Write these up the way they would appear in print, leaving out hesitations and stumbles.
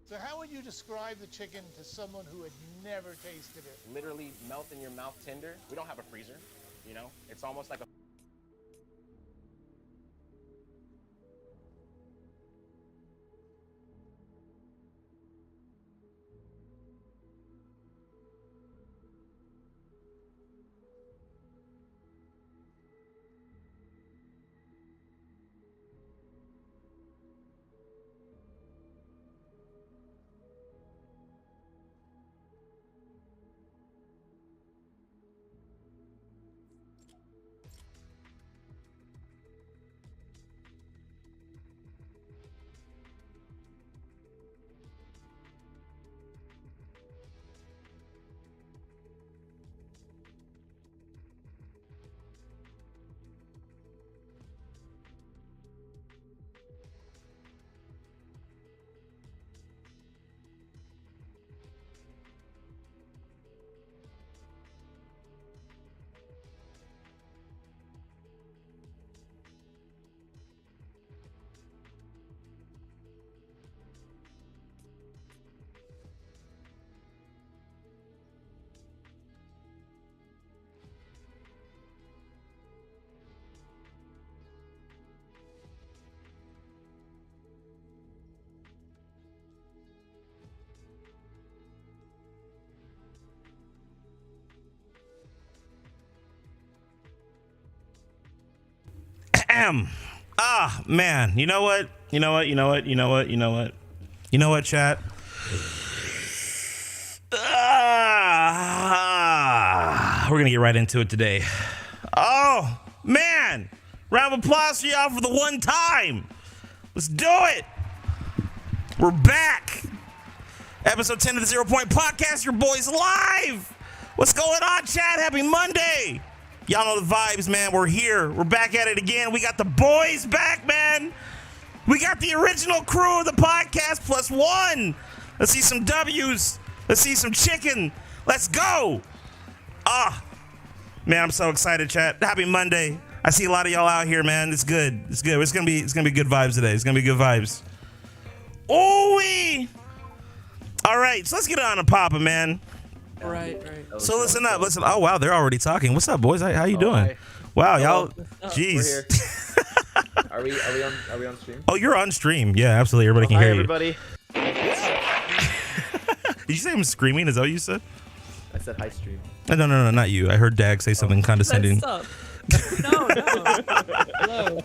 So how would you describe the chicken to someone who had never tasted it? Literally melt in your mouth tender. We don't have a freezer, you know? It's almost like a Man, you know what, chat? We're gonna get right into it today. Oh, man! Round of applause for y'all for the one time. Let's do it. We're back. Episode 10 of the 0 Point Podcast. Your boys live. What's going on, chat? Happy Monday. Y'all know the vibes, man. We're here. We're back at it again. We got the boys back, man. We got the original crew of the podcast plus one. Let's see some W's. Let's see some chicken. Let's go. Man, I'm so excited, chat. Happy Monday. I see a lot of y'all out here, man. It's good. It's good. It's gonna be good vibes today. It's gonna be good vibes. Ooh-wee. All right, so let's get on to Papa, man. Right. So listen up. Oh wow, they're already talking. What's up, boys? How you doing? Hi. Wow, y'all. We're Jeez. Are we on stream? Oh, you're on stream. Yeah, absolutely. Everybody can hear you. Everybody. Did you say I'm screaming? Is that what you said? I said hi stream. No, not you. I heard Dag say something condescending. No. Hello.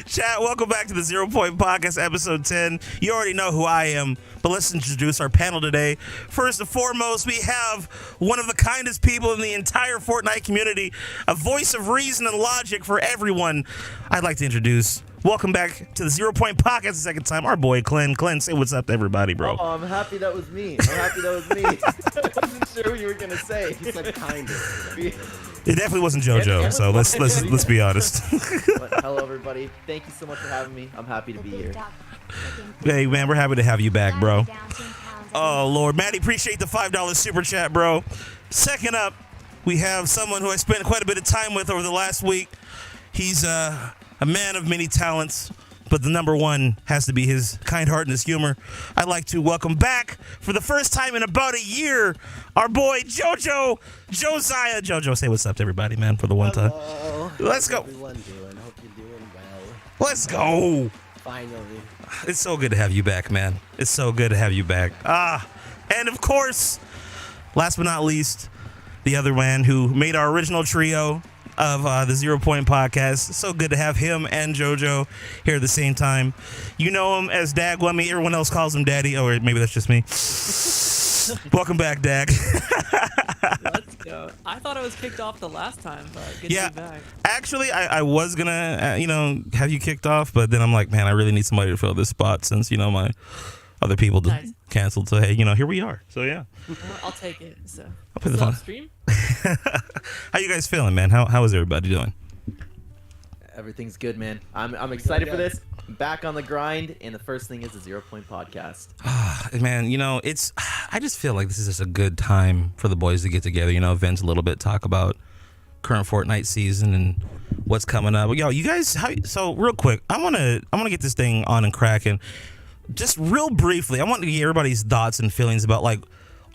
Chat, welcome back to the 0 Point Podcast, episode 10. You already know who I am, but let's introduce our panel today. First and foremost, we have one of the kindest people in the entire Fortnite community, a voice of reason and logic for everyone. I'd like to introduce, welcome back to the 0 Point Podcast the second time, our boy Clint. Clint, say what's up to everybody, bro. Oh, I'm happy that was me. I wasn't sure what you were gonna say. he said kindest. It definitely wasn't JoJo, so let's be honest. But hello, everybody. Thank you so much for having me. I'm happy to be here. Hey, man, we're happy to have you back, bro. Oh, Lord. Maddie, appreciate the $5 super chat, bro. Second up, we have someone who I spent quite a bit of time with over the last week. He's a man of many talents, but the number one has to be his kind heart and his humor. I'd like to welcome back, for the first time in about a year, our boy Josiah. Jojo, say what's up to everybody, man, for the one time. Let's go. Everyone doing? Hope you're doing well. Let's go. Finally. It's so good to have you back, man. It's so good to have you back. And of course, last but not least, the other man who made our original trio of the 0 Point Podcast. So good to have him and JoJo here at the same time. You know him as Dagwummy. Everyone else calls him Daddy. Oh, or maybe that's just me. Welcome back, Dag. Let's go. I thought I was kicked off the last time, but good to be back. Actually, I was gonna, have you kicked off, but then I'm like, man, I really need somebody to fill this spot since, my other people canceled. So, hey, here we are. So, yeah. I'll take it. So, I'll play the phone. Stream? How you guys feeling, man? How is everybody doing? Everything's good, man. I'm excited for this. Back on the grind, and the first thing is the 0 Point Podcast. Man, I just feel like this is just a good time for the boys to get together, vent a little bit, talk about current Fortnite season and what's coming up. Yo, you guys, so real quick, I want to get this thing on and cracking. just real briefly, I want to get everybody's thoughts and feelings about like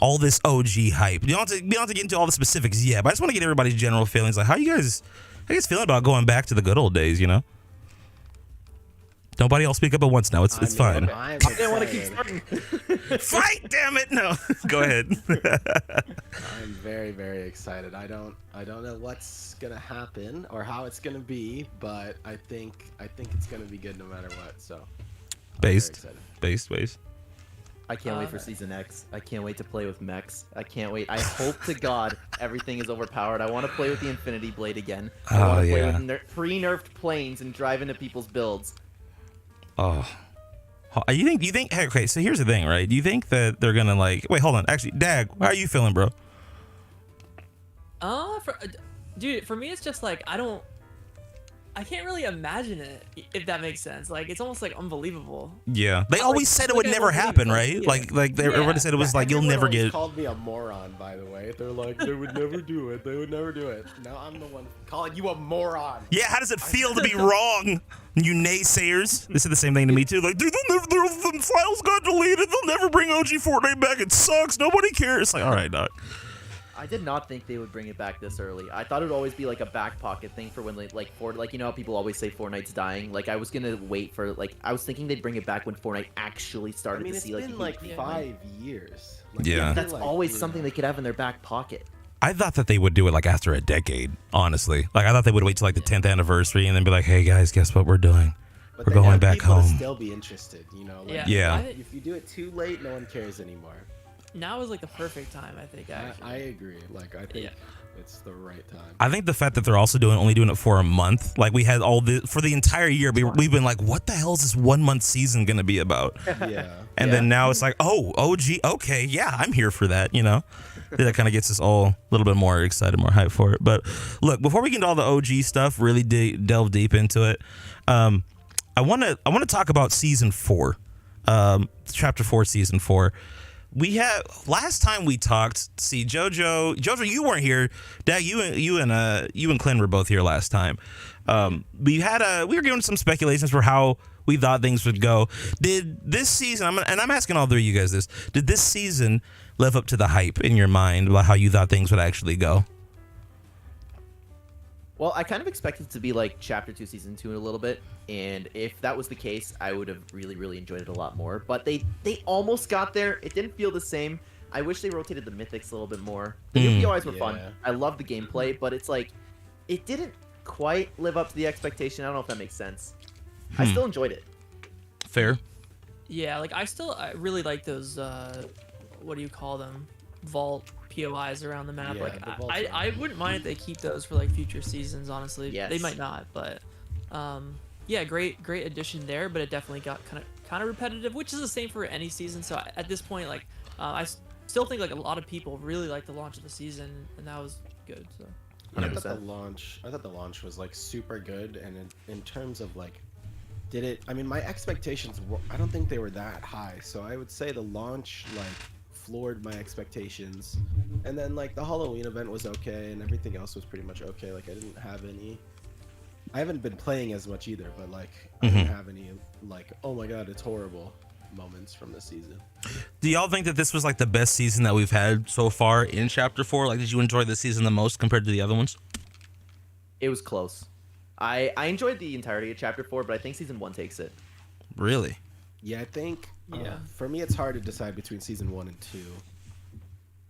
all this OG hype. You don't have to get into all the specifics yet, but I just want to get everybody's general feelings. Like, how you guys feeling about going back to the good old days? You know. Nobody else speak up at once now. It's fine. I didn't want to keep starting. Fight, damn it! No, go ahead. I'm very, very excited. I don't know what's gonna happen or how it's gonna be, but I think it's gonna be good no matter what. So, I'm very excited. based. I can't wait for Season X. I can't wait to play with mechs. I can't wait. I hope to God everything is overpowered. I want to play with the Infinity Blade again. I want to play with pre-nerfed planes and drive into people's builds. Oh, you think? Hey, okay, so here's the thing, right? Do you think that they're gonna like? Wait, hold on. Actually, Dag, how are you feeling, bro? Dude, for me, it's just like I can't really imagine it, if that makes sense. Like, it's almost like unbelievable. Yeah, they always said it would never happen, right? Yeah. Like everybody said it was like you'll never get. Called me a moron, by the way. They're like, they would never do it. They would never do it. Now I'm the one calling you a moron. Yeah, how does it feel to be wrong? You naysayers. They said the same thing to me too. Like, dude, the files got deleted. They'll never bring OG Fortnite back. It sucks. Nobody cares. Like, all right, doc. I did not think they would bring it back this early. I thought it would always be like a back pocket thing for when you know how people always say Fortnite's dying. Like I was gonna wait for I was thinking they'd bring it back when Fortnite actually started to see it's been like 5 years. Like, Yeah. That's always something they could have in their back pocket. I thought that they would do it like after a decade. Honestly, like I thought they would wait till like the 10th anniversary and then be like, "Hey guys, guess what we're doing? But We're going back home." To still be interested, you know. Like, Yeah. If you do it too late, no one cares anymore. Now is like the perfect time, I think. Actually. I agree. Like I think it's the right time. I think the fact that they're also only doing it for a month, like we had for the entire year, we've been like, what the hell is this 1 month season gonna be about? Yeah. And then now it's like, oh, OG, okay, yeah, I'm here for that, you know? That kind of gets us all a little bit more excited, more hyped for it. But look, before we get into all the OG stuff, really delve deep into it, I want to talk about season 4, chapter 4, season 4. We had last time we talked. See, Jojo, you weren't here. Dag, you and Clint were both here last time. We were giving some speculations for how we thought things would go. Did this season? I'm asking all three of you guys this. Did this season live up to the hype in your mind about how you thought things would actually go? Well, I kind of expected it to be like Chapter 2, Season 2 in a little bit, and if that was the case, I would have really, really enjoyed it a lot more. But they almost got there. It didn't feel the same. I wish they rotated the mythics a little bit more. The new POIs were fun. I love the gameplay, but it's like, it didn't quite live up to the expectation. I don't know if that makes sense. I still enjoyed it. Fair. Yeah, like I really like those. What do you call them? Vault POIs around the map. Yeah, like the vaults I wouldn't mind if they keep those for like future seasons. Honestly, Yes. they might not, but yeah, great addition there. But it definitely got kind of repetitive, which is the same for any season. So at this point, like I still think like a lot of people really like the launch of the season, and that was good. So. Yeah, I thought the launch was like super good, and in terms of like, I mean, my expectations I don't think they were that high, so I would say the launch like floored my expectations, and then like the Halloween event was okay, and everything else was pretty much okay. Like I haven't been playing as much either, but like I didn't have any like, oh my god, it's horrible moments from this season. Do y'all think that this was like the best season that we've had so far in Chapter 4? Like, did you enjoy this season the most compared to the other ones? It was close. I enjoyed the entirety of Chapter 4, but I think Season 1 takes it. Really? Yeah, I think Yeah. For me it's hard to decide between season 1 and 2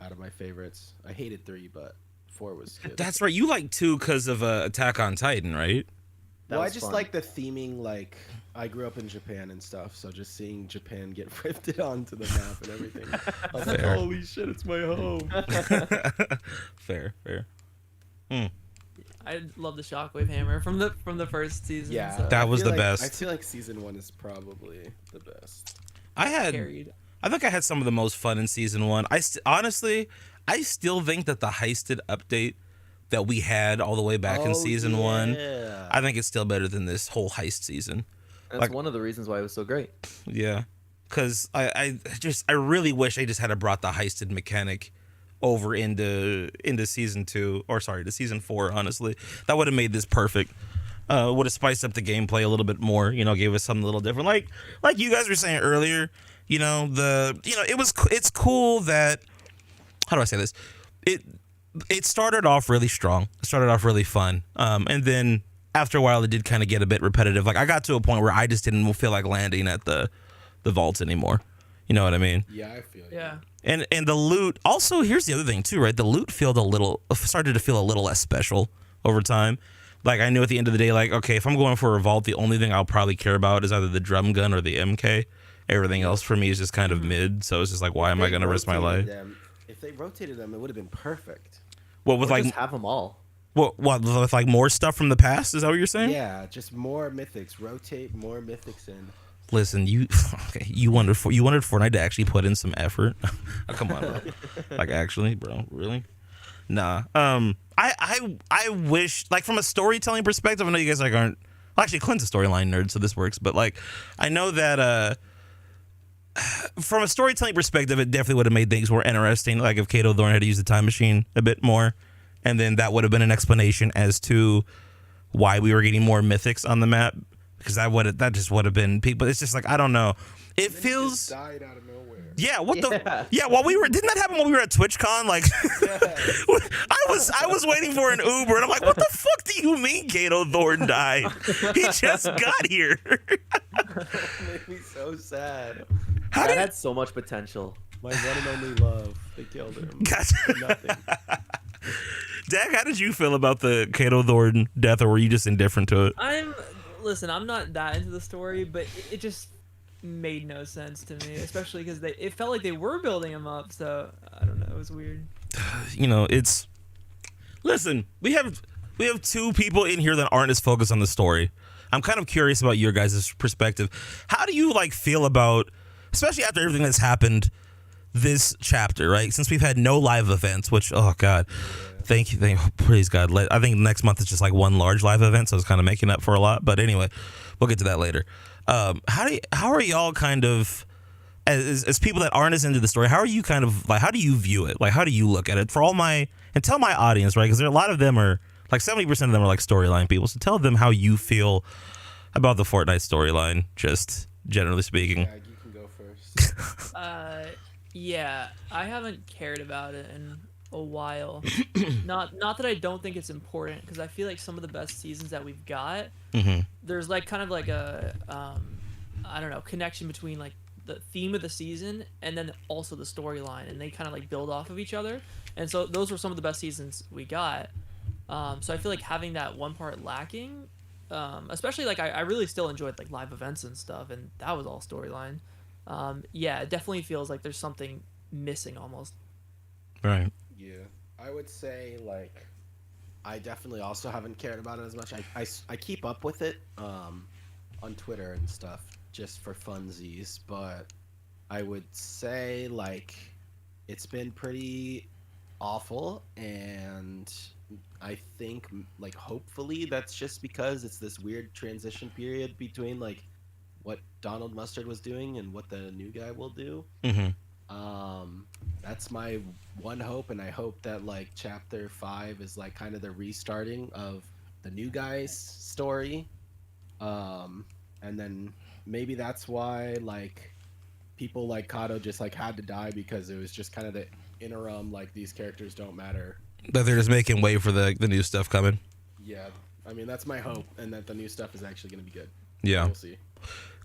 out of my favorites. I hated 3, but 4 was good. That's right. You like 2 because of Attack on Titan, right? Well, I was just fun. like the theming. Like, I grew up in Japan and stuff, so just seeing Japan get ripped onto the map and everything, I was like, Fair. holy shit, it's my home. Fair. I love the Shockwave Hammer from the first season. Yeah, so. That was I feel the like- best. I feel like season 1 is probably the best. I think I had some of the most fun in season 1. Honestly, I still think that the heisted update that we had all the way back in season 1, Yeah. I think it's still better than this whole heist season. That's Like- one of the reasons why it was so great. Yeah, because I really wish they just had brought the heisted mechanic over into season 2, or sorry, to season 4. Honestly, that would have made this perfect. Would have spiced up the gameplay a little bit more. You know, gave us something a little different. Like you guys were saying earlier. You know, it's cool that, how do I say this? It started off really strong. It started off really fun. And then after a while, it did kind of get a bit repetitive. Like I got to a point where I just didn't feel like landing at the vaults anymore. You know what I mean? Yeah, I feel you. Yeah. And the loot. Also, here's the other thing too, right? The loot started to feel a little less special over time. Like I knew at the end of the day, like, okay, if I'm going for a vault, the only thing I'll probably care about is either the drum gun or the MK. Everything else for me is just kind of mid. So it's just like, why am I going to risk my life? If they rotated them, it would have been perfect. What with Or like just have them all. what with like more stuff from the past? Is that what you're saying? Yeah, just more mythics. Rotate more mythics in. Listen, you wanted Fortnite to actually put in some effort. Oh, come on, bro. Like actually, bro, really? Nah. I wish, like, from a storytelling perspective, I know you guys like aren't. Well, actually, Clint's a storyline nerd, so this works. But like, I know that from a storytelling perspective, it definitely would have made things more interesting. Like if Kato Thorn had to use the time machine a bit more, and then that would have been an explanation as to why we were getting more mythics on the map. Because that just would have been people. It's just like, I don't know. It feels. Died out of nowhere. Yeah, while we were, didn't that happen when we were at TwitchCon? Like, I was waiting for an Uber, and I'm like, what the fuck do you mean Kato Thornton died? He just got here. Made me so sad. How That did, had so much potential. My one and only love. They killed him. Gotcha. For nothing. Dak, how did you feel about the Kato Thornton death, or were you just indifferent to it? Listen, I'm not that into the story, but it just made no sense to me, especially because it felt like they were building him up. So I don't know, it was weird. You know, it's. Listen, we have two people in here that aren't as focused on the story. I'm kind of curious about your guys' perspective. How do you like feel about, especially after everything that's happened this chapter, right? Since we've had no live events, which, oh God, thank you, praise God. I think next month is just like one large live event, so it's kind of making up for a lot. But anyway, we'll get to that later. How are y'all kind of, as people that aren't as into the story, how are you kind of like, how do you view it? Like, how do you look at it? And tell my audience, right? Because a lot of them are like 70% of them are like storyline people. So tell them how you feel about the Fortnite storyline, just generally speaking. Yeah, you can go first. Yeah, I haven't cared about it in a while. not that I don't think it's important, because I feel like some of the best seasons that we've got, there's like kind of like a I don't know, connection between like the theme of the season and then also the storyline, and they kind of like build off of each other. And so those were some of the best seasons we got. So I feel like having that one part lacking, especially like I really still enjoyed like live events and stuff, and that was all storyline. Yeah, it definitely feels like there's something missing almost. Right. Yeah, I would say like I definitely also haven't cared about it as much. I keep up with it on Twitter and stuff just for funsies, but I would say like it's been pretty awful, and I think like hopefully that's just because it's this weird transition period between like what Donald Mustard was doing and what the new guy will do. That's my one hope, and I hope that like chapter 5 is like kind of the restarting of the new guy's story, and then maybe that's why like people like Kato just like had to die, because it was just kind of the interim, like these characters don't matter. That they're just making way for the new stuff coming. Yeah, I mean that's my hope, and that the new stuff is actually going to be good. Yeah. We'll see.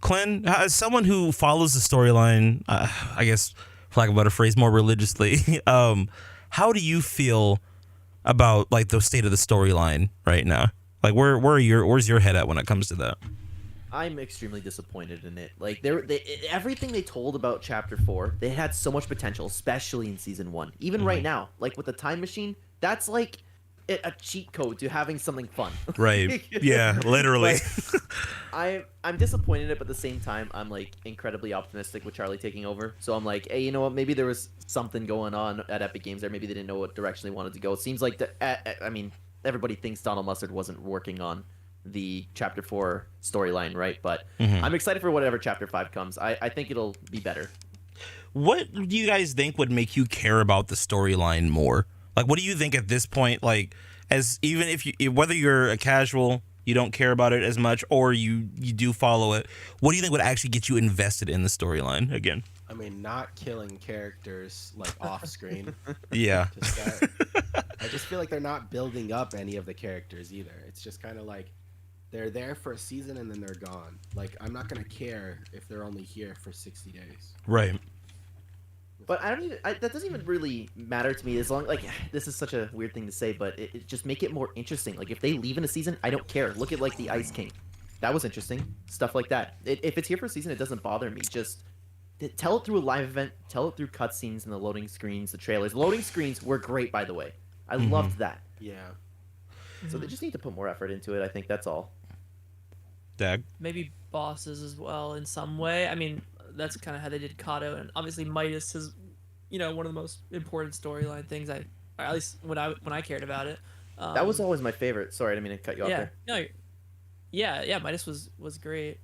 Clint, as someone who follows the storyline, I guess, for lack of a better phrase, more religiously, how do you feel about like the state of the storyline right now? Like, where's your head at when it comes to that? I'm extremely disappointed in it. Like everything they told about Chapter 4, they had so much potential, especially in Season 1. Even right now, like with the time machine, that's like a cheat code to having something fun. Right. Yeah, literally. Like, I'm disappointed in it, but at the same time, I'm like incredibly optimistic with Charlie taking over. So I'm like, hey, you know what? Maybe there was something going on at Epic Games there. Maybe they didn't know what direction they wanted to go. It seems like I mean, everybody thinks Donald Mustard wasn't working on the Chapter 4 storyline, right? But I'm excited for whatever Chapter 5 comes. I think it'll be better. What do you guys think would make you care about the storyline more? Like, what do you think at this point? Like, as even if you, whether you're a casual, you don't care about it as much, or you do follow it, what do you think would actually get you invested in the storyline again? I mean, not killing characters like off screen. Yeah. I just feel like they're not building up any of the characters either. It's just kind of like they're there for a season and then they're gone. Like, I'm not gonna care if they're only here for 60 days. Right. But I don't even. That doesn't even really matter to me as long like this is such a weird thing to say, but it just make it more interesting. Like if they leave in a season, I don't care. Look at like the Ice King, that was interesting. Stuff like that. If it's here for a season, it doesn't bother me. Just tell it through a live event. Tell it through cutscenes and the loading screens, the trailers. Loading screens were great, by the way. I loved that. Yeah. So they just need to put more effort into it. I think that's all. Dag. Maybe bosses as well in some way. I mean, that's kind of how they did Kato, and obviously Midas is, one of the most important storyline things. Or at least when I cared about it. That was always my favorite. Sorry, I didn't mean to cut you off there. No, yeah, Midas was great.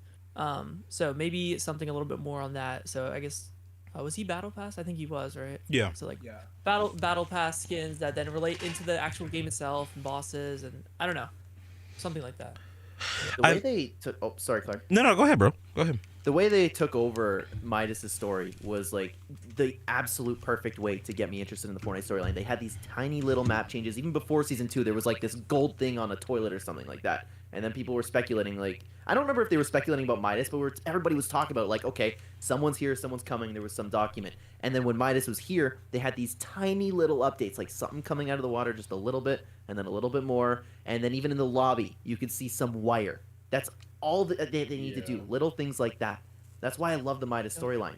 So maybe something a little bit more on that. So I guess, was he Battle Pass? I think he was, right? Yeah. So like Battle Pass skins that then relate into the actual game itself and bosses, and I don't know, something like that. The way they took. Oh, sorry, Clark. No, go ahead, bro. Go ahead. The way they took over Midas' story was like the absolute perfect way to get me interested in the Fortnite storyline. They had these tiny little map changes. Even before season 2, there was like this gold thing on a toilet or something like that. And then people were speculating, like, I don't remember if they were speculating about Midas, but everybody was talking about, like, okay, someone's here, someone's coming, there was some document. And then when Midas was here, they had these tiny little updates, like something coming out of the water just a little bit, and then a little bit more. And then even in the lobby, you could see some wire. That's all that they need to do, little things like that. That's why I love the Midas storyline.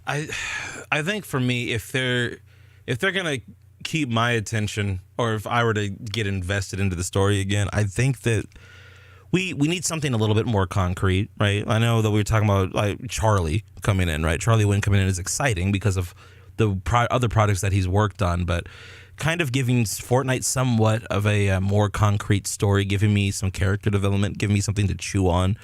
I think for me, if they're gonna keep my attention, or if I were to get invested into the story again, I think that we need something a little bit more concrete, right? I know that we were talking about like Charlie coming in, right? Charlie Wynn coming in is exciting because of the other projects that he's worked on, but kind of giving Fortnite somewhat of a more concrete story, giving me some character development, giving me something to chew on.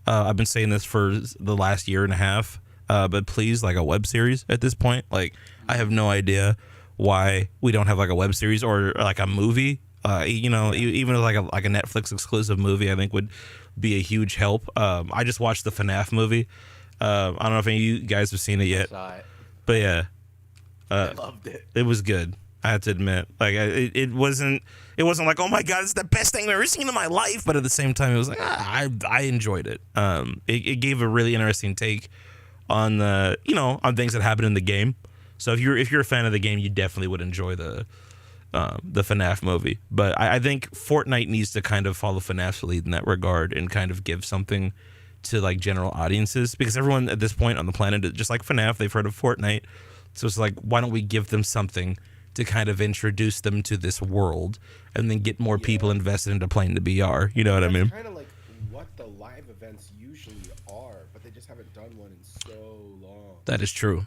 I've been saying this for the last year and a half, but please, like a web series at this point. Like, I have no idea why we don't have like a web series or like a movie. Even like a Netflix exclusive movie, I think would be a huge help. I just watched the FNAF movie. I don't know if any of you guys have seen it yet, but yeah, I loved it. It was good. I have to admit, like it wasn't like, oh my god, it's the best thing I've ever seen in my life. But at the same time, it was like I enjoyed it. It gave a really interesting take on the on things that happen in the game. So if you're a fan of the game, you definitely would enjoy the FNAF movie. But I think Fortnite needs to kind of follow FNAF's lead in that regard and kind of give something to like general audiences, because everyone at this point on the planet, just like FNAF, they've heard of Fortnite. So it's like, why don't we give them something to kind of introduce them to this world and then get more people invested into playing the BR. You know what I mean? Kind of like what the live events usually are, but they just haven't done one in so long. That is true.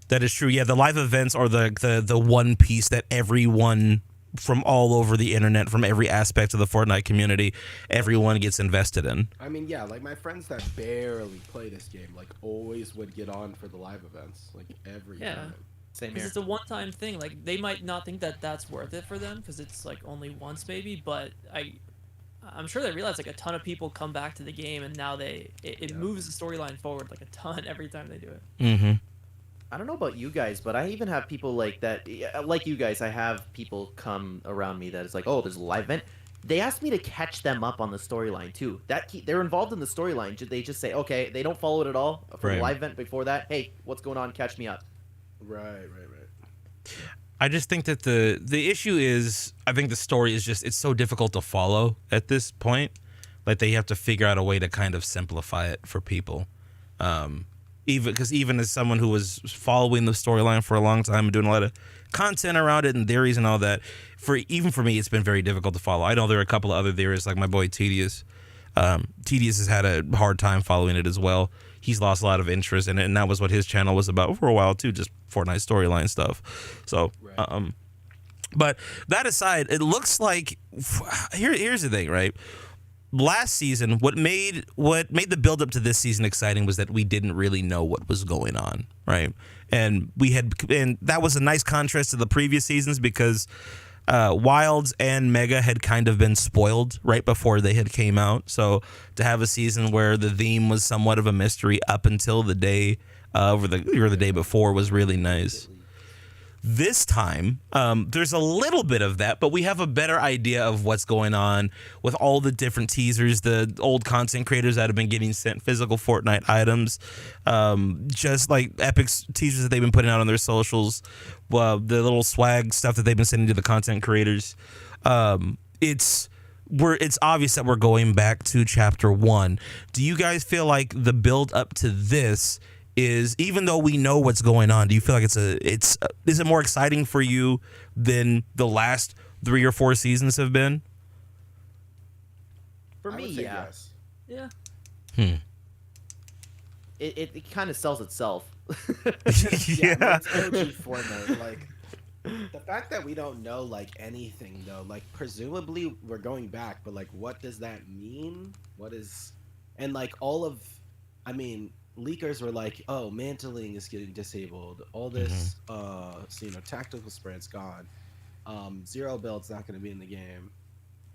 Yeah, the live events are the one piece that everyone from all over the internet, from every aspect of the Fortnite community, everyone gets invested in. I mean, yeah, like my friends that barely play this game, like always would get on for the live events, like every time. Same Because here. it's a one-time thing. Like, they might not think that that's worth it for them because it's like only once maybe, but I'm sure they realize like a ton of people come back to the game, and now it moves the storyline forward like a ton every time they do it. Mm-hmm. I don't know about you guys, but I even have people like that. Like you guys, I have people come around me that is like, oh, there's a live event. They ask me to catch them up on the storyline too. They're involved in the storyline. They just say, okay, they don't follow it at all for the live event before that. Hey, what's going on? Catch me up. Right. I just think that the issue is, I think the story is just, it's so difficult to follow at this point. Like, they have to figure out a way to kind of simplify it for people. Even as someone who was following the storyline for a long time and doing a lot of content around it and theories and all that, for me, it's been very difficult to follow. I know there are a couple of other theorists, like my boy Tedious. Tedious has had a hard time following it as well. He's lost a lot of interest in it, and that was what his channel was about for a while too, just Fortnite storyline stuff. So, but that aside, it looks like here's the thing, right? Last season, what made the build up to this season exciting was that we didn't really know what was going on, right? And that was a nice contrast to the previous seasons, because Wilds and Mega had kind of been spoiled right before they had came out. So to have a season where the theme was somewhat of a mystery up until the day or the day before was really nice. This time, there's a little bit of that, but we have a better idea of what's going on with all the different teasers, the old content creators that have been getting sent physical Fortnite items, just like Epic's teasers that they've been putting out on their socials, the little swag stuff that they've been sending to the content creators. It's obvious that we're going back to Chapter 1. Do you guys feel like the build up to this is, even though we know what's going on, do you feel like is it more exciting for you than the last 3 or 4 seasons have been? For I me, would say yeah. yes. Yeah. It kind of sells itself. Yeah, it's OG Fortnite. Like, the fact that we don't know like anything though, like presumably we're going back, but like what does that mean? And like I mean, leakers were like, oh, mantling is getting disabled. All this, so, tactical sprint's gone. Zero build's not going to be in the game.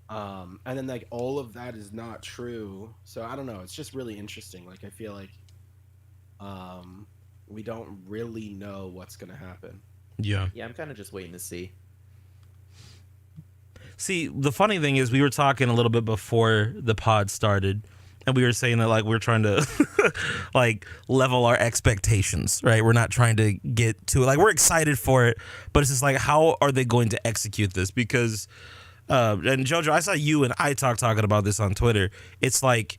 And then like all of that is not true. So I don't know. It's just really interesting. Like I feel like, we don't really know what's going to happen. Yeah. Yeah, I'm kind of just waiting to see. See, the funny thing is we were talking a little bit before the pod started, and we were saying that like we're trying to like level our expectations, right? We're not trying to get to it. Like we're excited for it, but it's just like, how are they going to execute this? Because and Jojo, I saw you and I talking about this on Twitter. It's like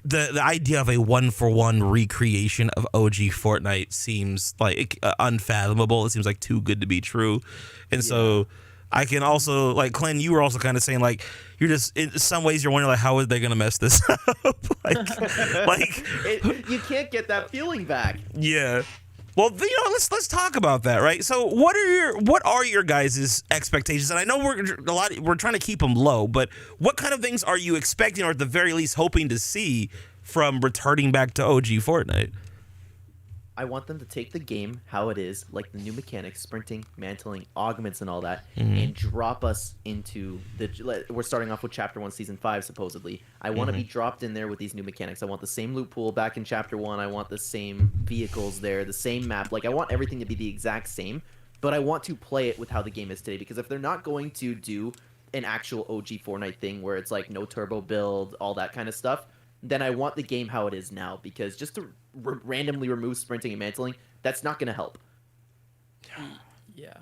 the idea of a 1-for-1 recreation of OG Fortnite seems like unfathomable. It seems like too good to be true. And so I can also, like, Clint, you were also kind of saying, like, you're just, in some ways, you're wondering, like, how are they going to mess this up? You can't get that feeling back. Yeah. Well, let's talk about that, right? So, what are your guys' expectations? And I know we're trying to keep them low, but what kind of things are you expecting, or at the very least hoping to see from returning back to OG Fortnite? I want them to take the game how it is, like the new mechanics, sprinting, mantling, augments, and all that, and drop us into we're starting off with Chapter 1, Season 5, supposedly. I want to be dropped in there with these new mechanics. I want the same loot pool back in Chapter 1. I want the same vehicles there, the same map. Like, I want everything to be the exact same, but I want to play it with how the game is today, because if they're not going to do an actual OG Fortnite thing where it's like no turbo build, all that kind of stuff, then I want the game how it is now, because just to randomly remove sprinting and mantling, that's not going to help. Yeah.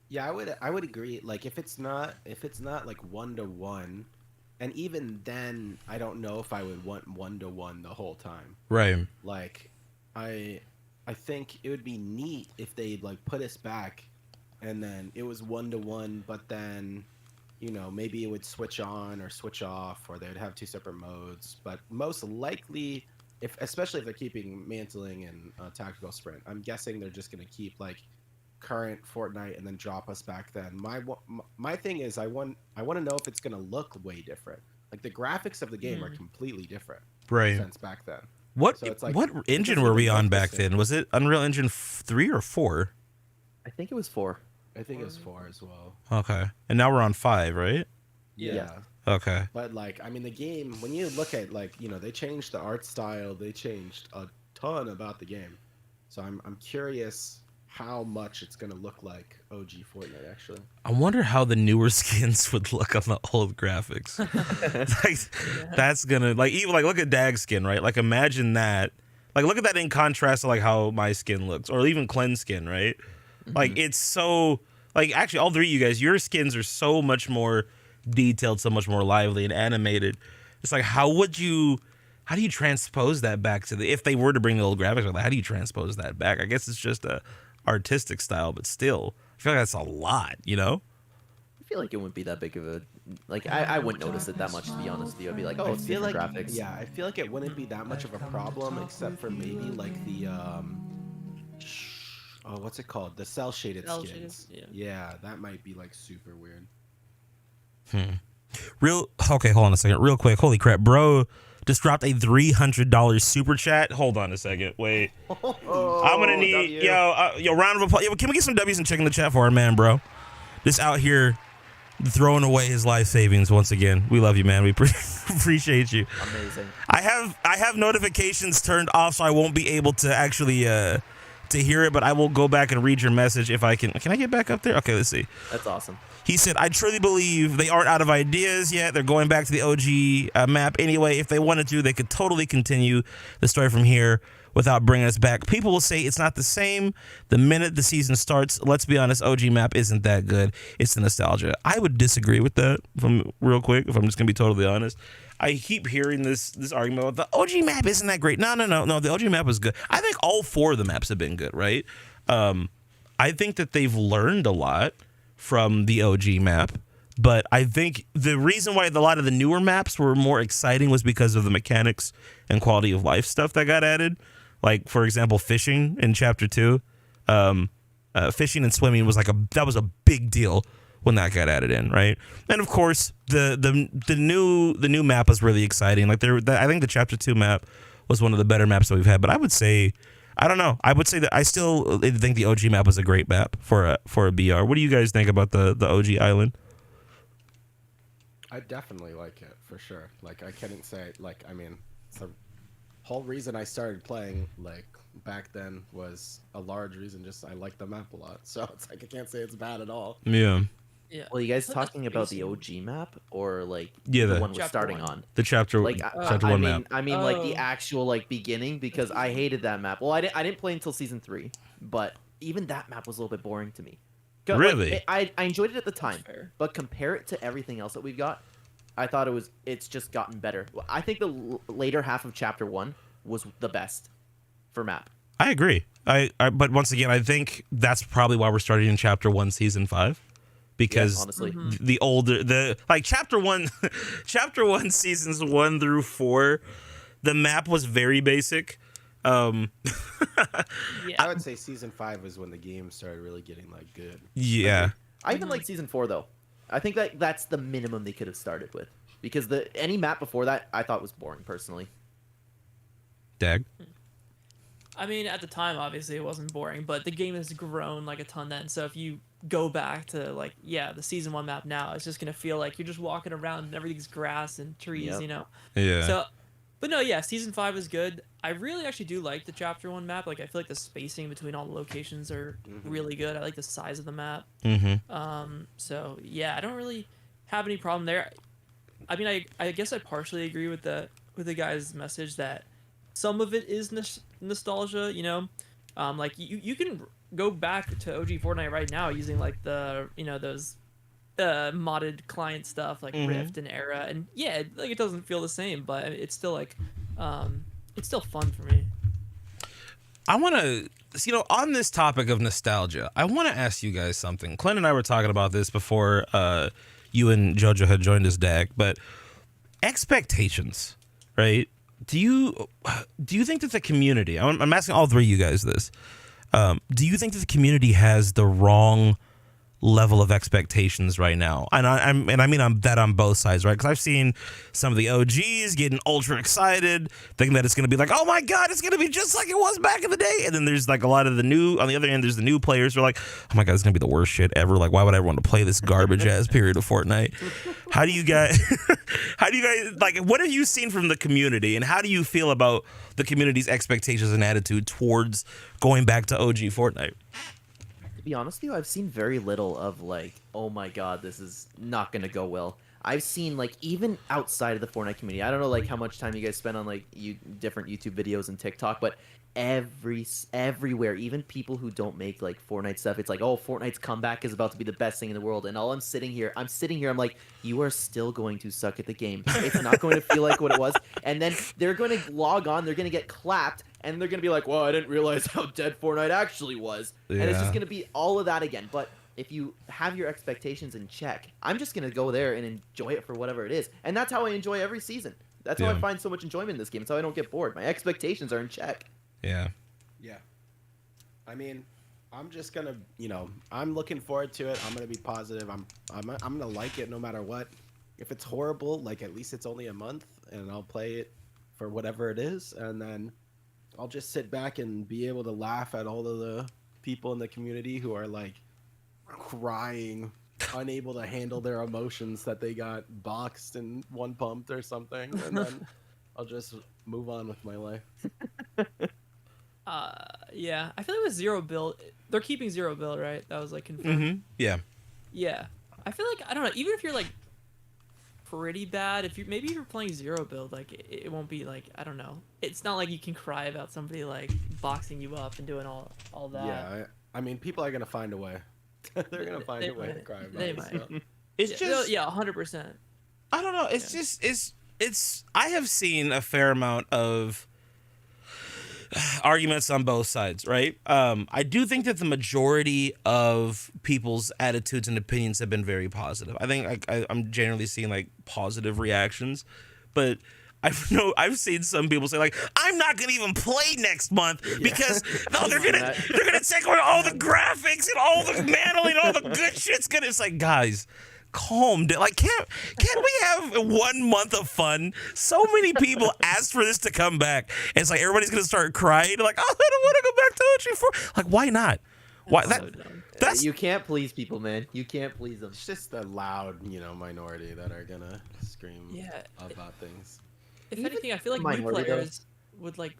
Yeah, I would agree. Like if it's not like 1-to-1, and even then I don't know if I would want 1-to-1 the whole time. Right. Like I think it would be neat if they like put us back and then it was 1-to-1, but then maybe it would switch on or switch off, or they would have 2 separate modes. But most likely, especially if they're keeping mantling and tactical sprint, I'm guessing they're just going to keep like current Fortnite and then drop us back then. My thing is I want to know if it's going to look way different. Like the graphics of the game are completely different since back then. What So it's like, what engine were we on back then? Was it Unreal Engine 3 or 4? I think it was 4. I think it was 4 as well. Okay. And now we're on 5, right? Yeah. Okay. But like, I mean, the game, when you look at like, they changed the art style, they changed a ton about the game. So I'm curious how much it's gonna look like OG Fortnite actually. I wonder how the newer skins would look on the old graphics. That's gonna even look at Dag's skin, right? Like imagine that. Like look at that in contrast to like how my skin looks, or even Clean's skin, right? Like it's so actually all 3 of you guys, your skins are so much more detailed, so much more lively and animated. It's like how do you transpose that back to if they were to bring the old graphics, like how do you transpose that back? I guess it's just a artistic style, but still I feel like that's a lot, I feel like it wouldn't be that big of a I wouldn't notice it that much, to be honest with you. I'd be like, oh, it's different graphics. Yeah, I feel like it wouldn't be that much of a problem, except for maybe like the what's it called? The cell shaded skins. Yeah, that might be like super weird. Okay, hold on a second. Real quick. Holy crap, bro just dropped a $300 super chat. Hold on a second. Wait. I'm gonna need yo round of applause. Yo, can we get some W's and check in the chat for our man, bro? just out here throwing away his life savings once again. We love you, man. We appreciate you. Amazing. I have notifications turned off, so I won't be able to actually to hear it, but I will go back and read your message if I can. Can I get back up there? Okay, let's see. That's awesome. He said, I truly believe they aren't out of ideas yet. They're going back to the OG map anyway. If they wanted to, they could totally continue the story from here without bringing us back. People will say it's not the same the minute the season starts. Let's be honest, OG map isn't that good. It's the nostalgia. I would disagree with that from real quick, if I'm just going to be totally honest. I keep hearing this argument about the OG map isn't that great. No. The OG map is good. I think all 4 of the maps have been good, right? I think that they've learned a lot from the OG map, but I think the reason why a lot of the newer maps were more exciting was because of the mechanics and quality of life stuff that got added. Like, for example, fishing in Chapter 2. Fishing and swimming was that was a big deal when that got added in, right? And of course, the new map was really exciting. Like I think the Chapter 2 map was one of the better maps that we've had. But I would say, I don't know. I would say that I still think the OG map was a great map for a BR. What do you guys think about the OG island? I definitely like it for sure. Like I couldn't say like I mean, the whole reason I started playing like back then was a large reason. Just I like the map a lot, so it's like I can't say it's bad at all. Yeah. Yeah. Well, you guys But that's talking about the basically- OG map or like Yeah, the the- one we're Chapter starting 1. on? The chapter Like chapter I 1 mean, map. I mean like the Oh. actual like beginning because I hated that map. Well, I didn't play until season 3, but even that map was a little bit boring to me. Like, Really? I enjoyed it at the time, fair. but compare it to everything else that we've got, I thought it's just gotten better. I think the later half of chapter 1 was the best for map. I agree. But once again, I think that's probably why we're starting in Chapter 1, Season 5. Because Yes, honestly. chapter 1 chapter 1 seasons 1 through 4, the map was very basic. Yeah. I would say season 5 was when the game started really getting like good. Yeah. I even like season 4 though. I think that's the minimum they could have started with because any map before that I thought was boring personally. Dag. I mean, at the time, obviously, it wasn't boring, but the game has grown like a ton then. So if you go back to like, the season 1 map now, it's just gonna feel like you're just walking around and everything's grass and trees, Yep. you know. Yeah. So, but no, season 5 is good. I really actually do like the chapter 1 map. Like, I feel like the spacing between all the locations are really good. I like the size of the map. Mm-hmm. So yeah, I don't really have any problem there. I mean, I guess I partially agree with the guy's message that some of it is nostalgia, you know. Like you can go back to OG Fortnite right now using like the those modded client stuff like Rift and Era, and like it doesn't feel the same, but it's still like it's still fun for me. I want to, on this topic of nostalgia, I want to ask you guys something. Clint and I were talking about this before you and JoJo had joined us, Dag, but expectations, right? Do you think that the community, I'm asking all 3 of you guys this, do you think that the community has the wrong level of expectations right now? And I mean on both sides, right? Because I've seen some of the OGs getting ultra excited, thinking that it's going to be like, oh my god, it's going to be just like it was back in the day. And then there's like a lot of the new, on the other end, there's the new players who are like, oh my god, it's going to be the worst shit ever. Like, why would I want to play this garbage ass period of Fortnite? How do you guys like? What have you seen from the community, and how do you feel about the community's expectations and attitude towards going back to OG Fortnite? To be honest with you, I've seen very little of like, oh my god, this is not gonna go well. I've seen like even outside of the Fortnite community, I don't know like how much time you guys spend on like different YouTube videos and TikTok, but everywhere, even people who don't make like Fortnite stuff, it's like, oh, Fortnite's comeback is about to be the best thing in the world, and all I'm sitting here, I'm like, you are still going to suck at the game. It's not going to feel like what it was, and then they're going to log on, they're going to get clapped, and they're going to be like, well, I didn't realize how dead Fortnite actually was, and it's just going to be all of that again. But if you have your expectations in check, I'm just going to go there and enjoy it for whatever it is, and that's how I enjoy every season. That's how I find so much enjoyment in this game. It's how I don't get bored. My expectations are in check. Yeah. I mean, I'm just gonna, I'm looking forward to it. I'm gonna be positive. I'm gonna like it no matter what. If it's horrible, like at least it's only a month, and I'll play it for whatever it is, and then I'll just sit back and be able to laugh at all of the people in the community who are like crying unable to handle their emotions that they got boxed and one pumped or something, and then I'll just move on with my life. Yeah, I feel like with zero build, they're keeping zero build, right? That was like confirmed. Mm-hmm. Yeah. Yeah, I feel like I don't know. Even if you're like pretty bad, if you're playing zero build, like it won't be like, I don't know. It's not like you can cry about somebody like boxing you up and doing all that. Yeah, I mean, people are gonna find a way. They're gonna find a way to cry about they it. might. So. It's just 100%. I don't know. It's just it's. I have seen a fair amount of arguments on both sides, right? I do think that the majority of people's attitudes and opinions have been very positive. I think I'm generally seeing like positive reactions, but I've seen some people say like, I'm not gonna even play next month because they're gonna take away all the graphics and all the manly and all the good shit's gonna. It's like, guys, calm down. Like, can't we have 1 month of fun? So many people asked for this to come back, and it's like everybody's gonna start crying. Like, oh, I don't want to go back to OG4. Like, why not? Why that's You can't please people, man. You can't please them. It's just the loud, minority that are gonna scream about things. If Even anything, I feel like new minority, though. players would like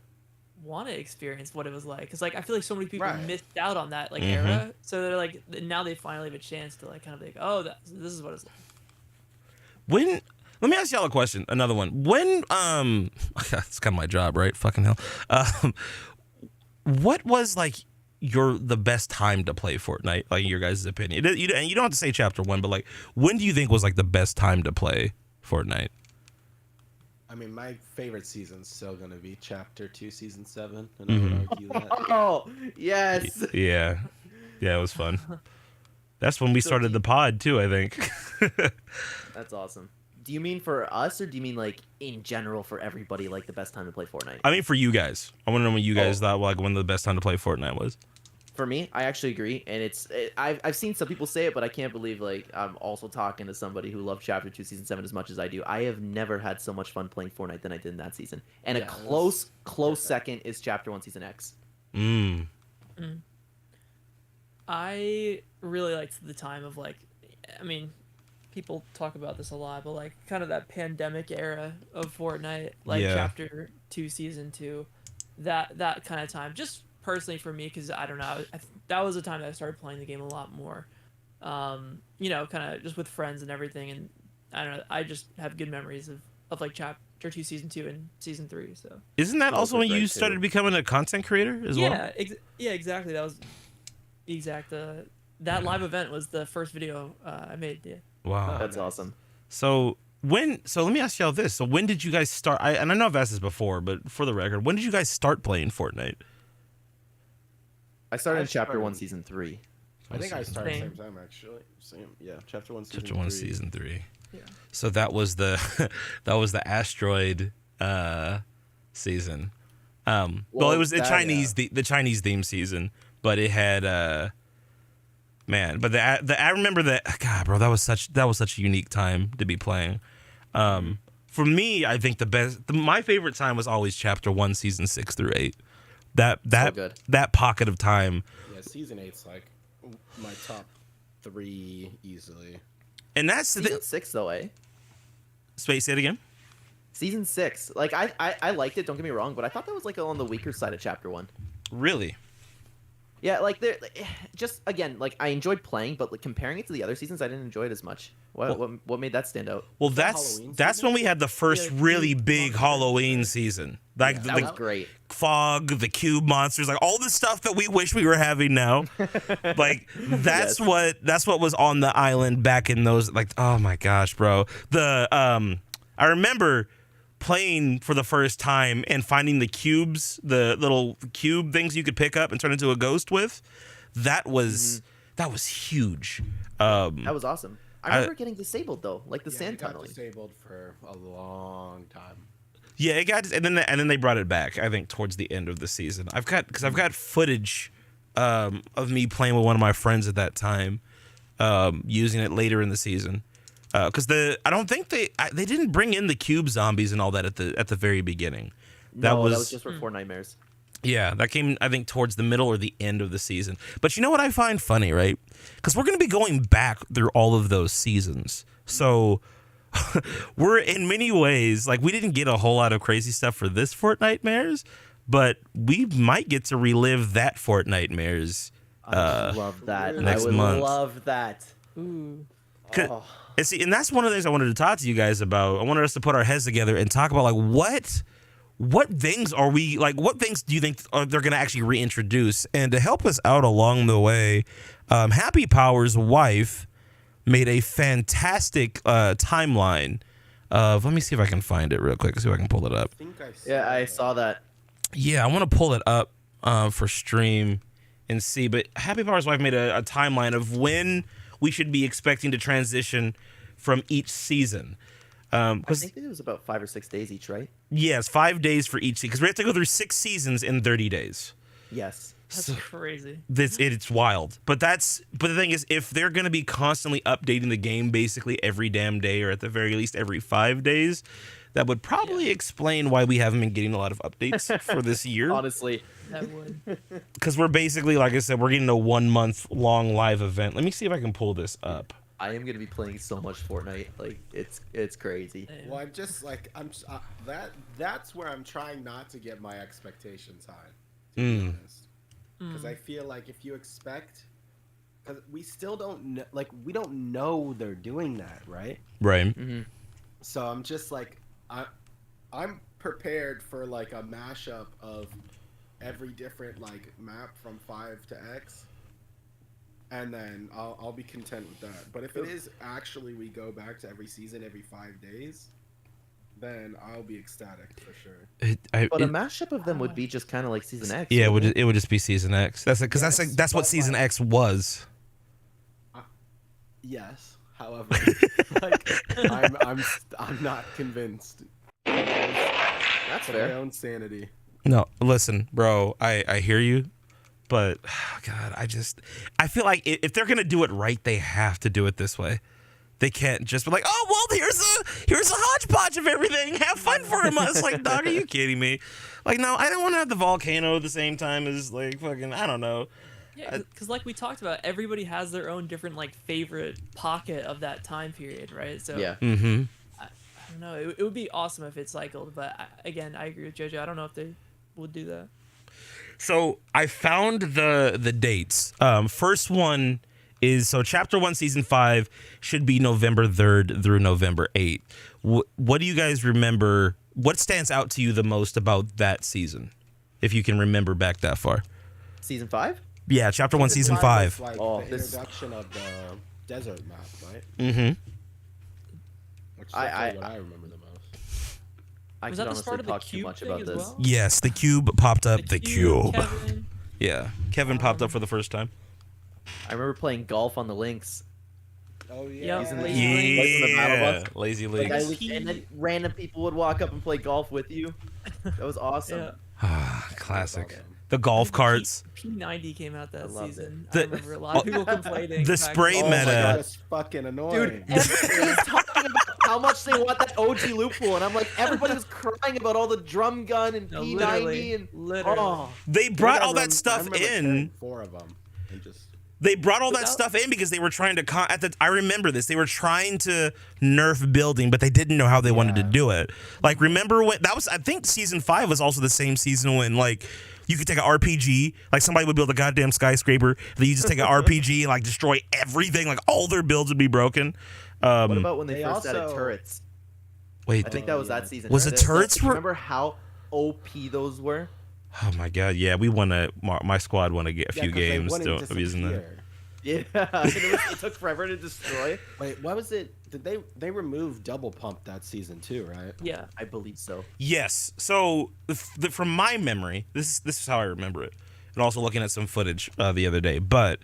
want to experience what it was like, because like I feel like so many people Right. missed out on that like Mhm. era, so they're like now they finally have a chance to like kind of like, oh, this is what it's like. when. Let me ask y'all a question. Another one. When it's kind of my job, right? Fucking hell. What was like the best time to play Fortnite? Like in your guys' opinion, and you don't have to say chapter 1, but like when do you think was like the best time to play Fortnite? I mean, my favorite season's still gonna be Chapter 2, Season 7, and I would argue that. Oh, yes. Yeah, it was fun. That's when we started the pod too, I think. That's awesome. Do you mean for us, or do you mean like in general for everybody, like the best time to play Fortnite? I mean, for you guys, I want to know when you guys thought like when the best time to play Fortnite was. For me, I actually agree, and I've seen some people say it, but I can't believe like I'm also talking to somebody who loved Chapter 2, Season 7 as much as I do. I have never had so much fun playing Fortnite than I did in that season. And Yeah, a it was close second is Chapter 1, Season X. I really liked the time of like, I mean, people talk about this a lot, but like kind of that pandemic era of Fortnite, like Yeah. Chapter 2, Season 2, that kind of time. Just personally for me, because I don't know, that was the time that I started playing the game a lot more. Kind of just with friends and everything, and I don't know, I just have good memories of like Chapter 2, Season 2, and Season 3. So Isn't that Those also were when you great, started too. becoming a content creator as well? yeah, exactly. That was the exact. That live event was the first video I made. Yeah. Wow. That's awesome. So let me ask y'all this. So when did you guys start? And I know I've asked this before, but for the record, when did you guys start playing Fortnite? I started I in Chapter 1, started- Season 3. I think I started at the Same. same time, actually. Same, yeah. Chapter 1, Season Chapter 1, 3. Season 3. Yeah. So that was the asteroid season. Well, Well, it was the that, Chinese the Chinese theme season, but it had man. But I remember that. God, bro, that was such a unique time to be playing. For me, I think my favorite time was always Chapter 1, Season 6 through 8. That good. that pocket of time. Yeah, Season 8's like my top 3 easily. And that's Season 6, though, eh? Space. Say it again. Season 6. Like, I liked it, don't get me wrong, but I thought that was like on the weaker side of Chapter 1. Really? Yeah, like just again, like I enjoyed playing, but like, comparing it to the other seasons, I didn't enjoy it as much. What made that stand out? Well, that's Halloween when we had the first Yeah, really cube big monsters. Halloween season. Like That the was great. fog, the cube monsters, like all the stuff that we wish we were having now. Like that's what was on the island back in those. Like, oh my gosh, bro. I remember playing for the first time and finding the cubes, the little cube things you could pick up and turn into a ghost with. That was huge. That was awesome. I remember getting disabled though, like the sand it got tunneling. disabled for a long time. Yeah, it got, and then they brought it back. I think towards the end of the season, I've got footage of me playing with one of my friends at that time, using it later in the season. Because I don't think they didn't bring in the cube zombies and all that at the very beginning. That No, was that was just for Four Nightmares. Yeah, that came, I think, towards the middle or the end of the season. But you know what I find funny, right? Because we're going to be going back through all of those seasons. So we're in many ways, like, we didn't get a whole lot of crazy stuff for this Fortnite Mares, but we might get to relive that Fortnite Mares. I love that. next I would month. love that. Ooh. Oh. And that's one of the things I wanted to talk to you guys about. I wanted us to put our heads together and talk about, like, what things are we, like, what things do you think they're going to actually reintroduce? And to help us out along the way, Happy Power's wife made a fantastic timeline of, let me see if I can find it real quick, see if I can pull it up. Yeah, I saw that. Yeah, I want to pull it up for stream and see. But Happy Power's wife made a timeline of when we should be expecting to transition from each season. I think it was about 5 or 6 days each, right? Yes, 5 days for each season, because we have to go through 6 seasons in 30 days. Yes. That's crazy. It's wild. But the thing is, if they're going to be constantly updating the game basically every damn day, or at the very least every 5 days, that would probably explain why we haven't been getting a lot of updates for this year. Honestly. That would. Because we're basically, like I said, we're getting a 1 month long live event. Let me see if I can pull this up. I am gonna be playing so much Fortnite, like it's crazy. Damn. Well, I'm just like that's where I'm trying not to get my expectations high. To be honest, because I feel like if you expect, because we still don't know, like we don't know they're doing that, right? Right. So I'm just like I'm prepared for like a mashup of every different like map from 5 to X. And then I'll be content with that. But if it is actually we go back to every season every 5 days, then I'll be ecstatic for sure. But a mashup of them would be just kind of like Season X. Yeah, wouldn't it would just be Season X. That's because that's what but Season like- X was. Yes. However, like I'm not convinced. That's For my fair. own sanity. No, listen, bro. I hear you, but God, I feel like if they're gonna do it right, they have to do it this way. They can't just be like, oh well, here's a hodgepodge of everything. Have fun for him. It's like, dog, are you kidding me? Like, no, I don't want to have the volcano at the same time as like fucking, I don't know. Yeah, because like we talked about, everybody has their own different like favorite pocket of that time period, right? So Yeah. Mm-hmm. I don't know. It would be awesome if it cycled, but again, I agree with JoJo. I don't know if they would do that. So I found the dates. First one is, so Chapter 1, Season 5 should be November 3rd through November 8th. What do you guys remember? What stands out to you the most about that season, if you can remember back that far? Season 5? Yeah, Chapter 1, Season 5. Like Oh, the this- introduction of the desert map, right? Mm-hmm. Which is I- actually what I remember the most. I Was could that the honestly start of the talk too cube much thing about as this. well? Yes, the cube popped up. The cube. Kevin. Yeah, Kevin popped up for the first time. I remember playing golf on the links. Oh Yeah, yeah. Lazy League. Like in the battle Yeah, bus. Lazy Like, League. and then random people would walk up and play golf with you. That was awesome. Yeah. Ah, classic. Awesome. The golf carts. P90 came out that loved season. it. I remember a lot of people complaining. the back spray then. Oh my meta. God, it's fucking annoying. Dude, everybody was talking about how much they want that OG loophole, and I'm like, everybody was crying about all the drum gun and No, P90 literally, and literally. oh, They brought I all that remember- I stuff remember in. carrying 4 of them and just. They brought all that Without- stuff in because they were trying to I remember this. They were trying to nerf building, but they didn't know how they wanted to do it. Like, remember when that was? I think Season 5 was also the same season when like you could take an RPG, like somebody would build a goddamn skyscraper, then you just take an RPG and like destroy everything. Like all their builds would be broken. what about when they They first added also- turrets? Wait, I think that was yeah. that season. Was it turrets were- Remember how OP those were? oh my god, yeah, we won my squad won a few 'cause they games wouldn't still of using that. disappear. Yeah, and it took forever to destroy. Wait, what was it? Did they remove double pump that season too, right? Yeah. I believe so. Yes. So from my memory, this is how I remember it, and also looking at some footage the other day. But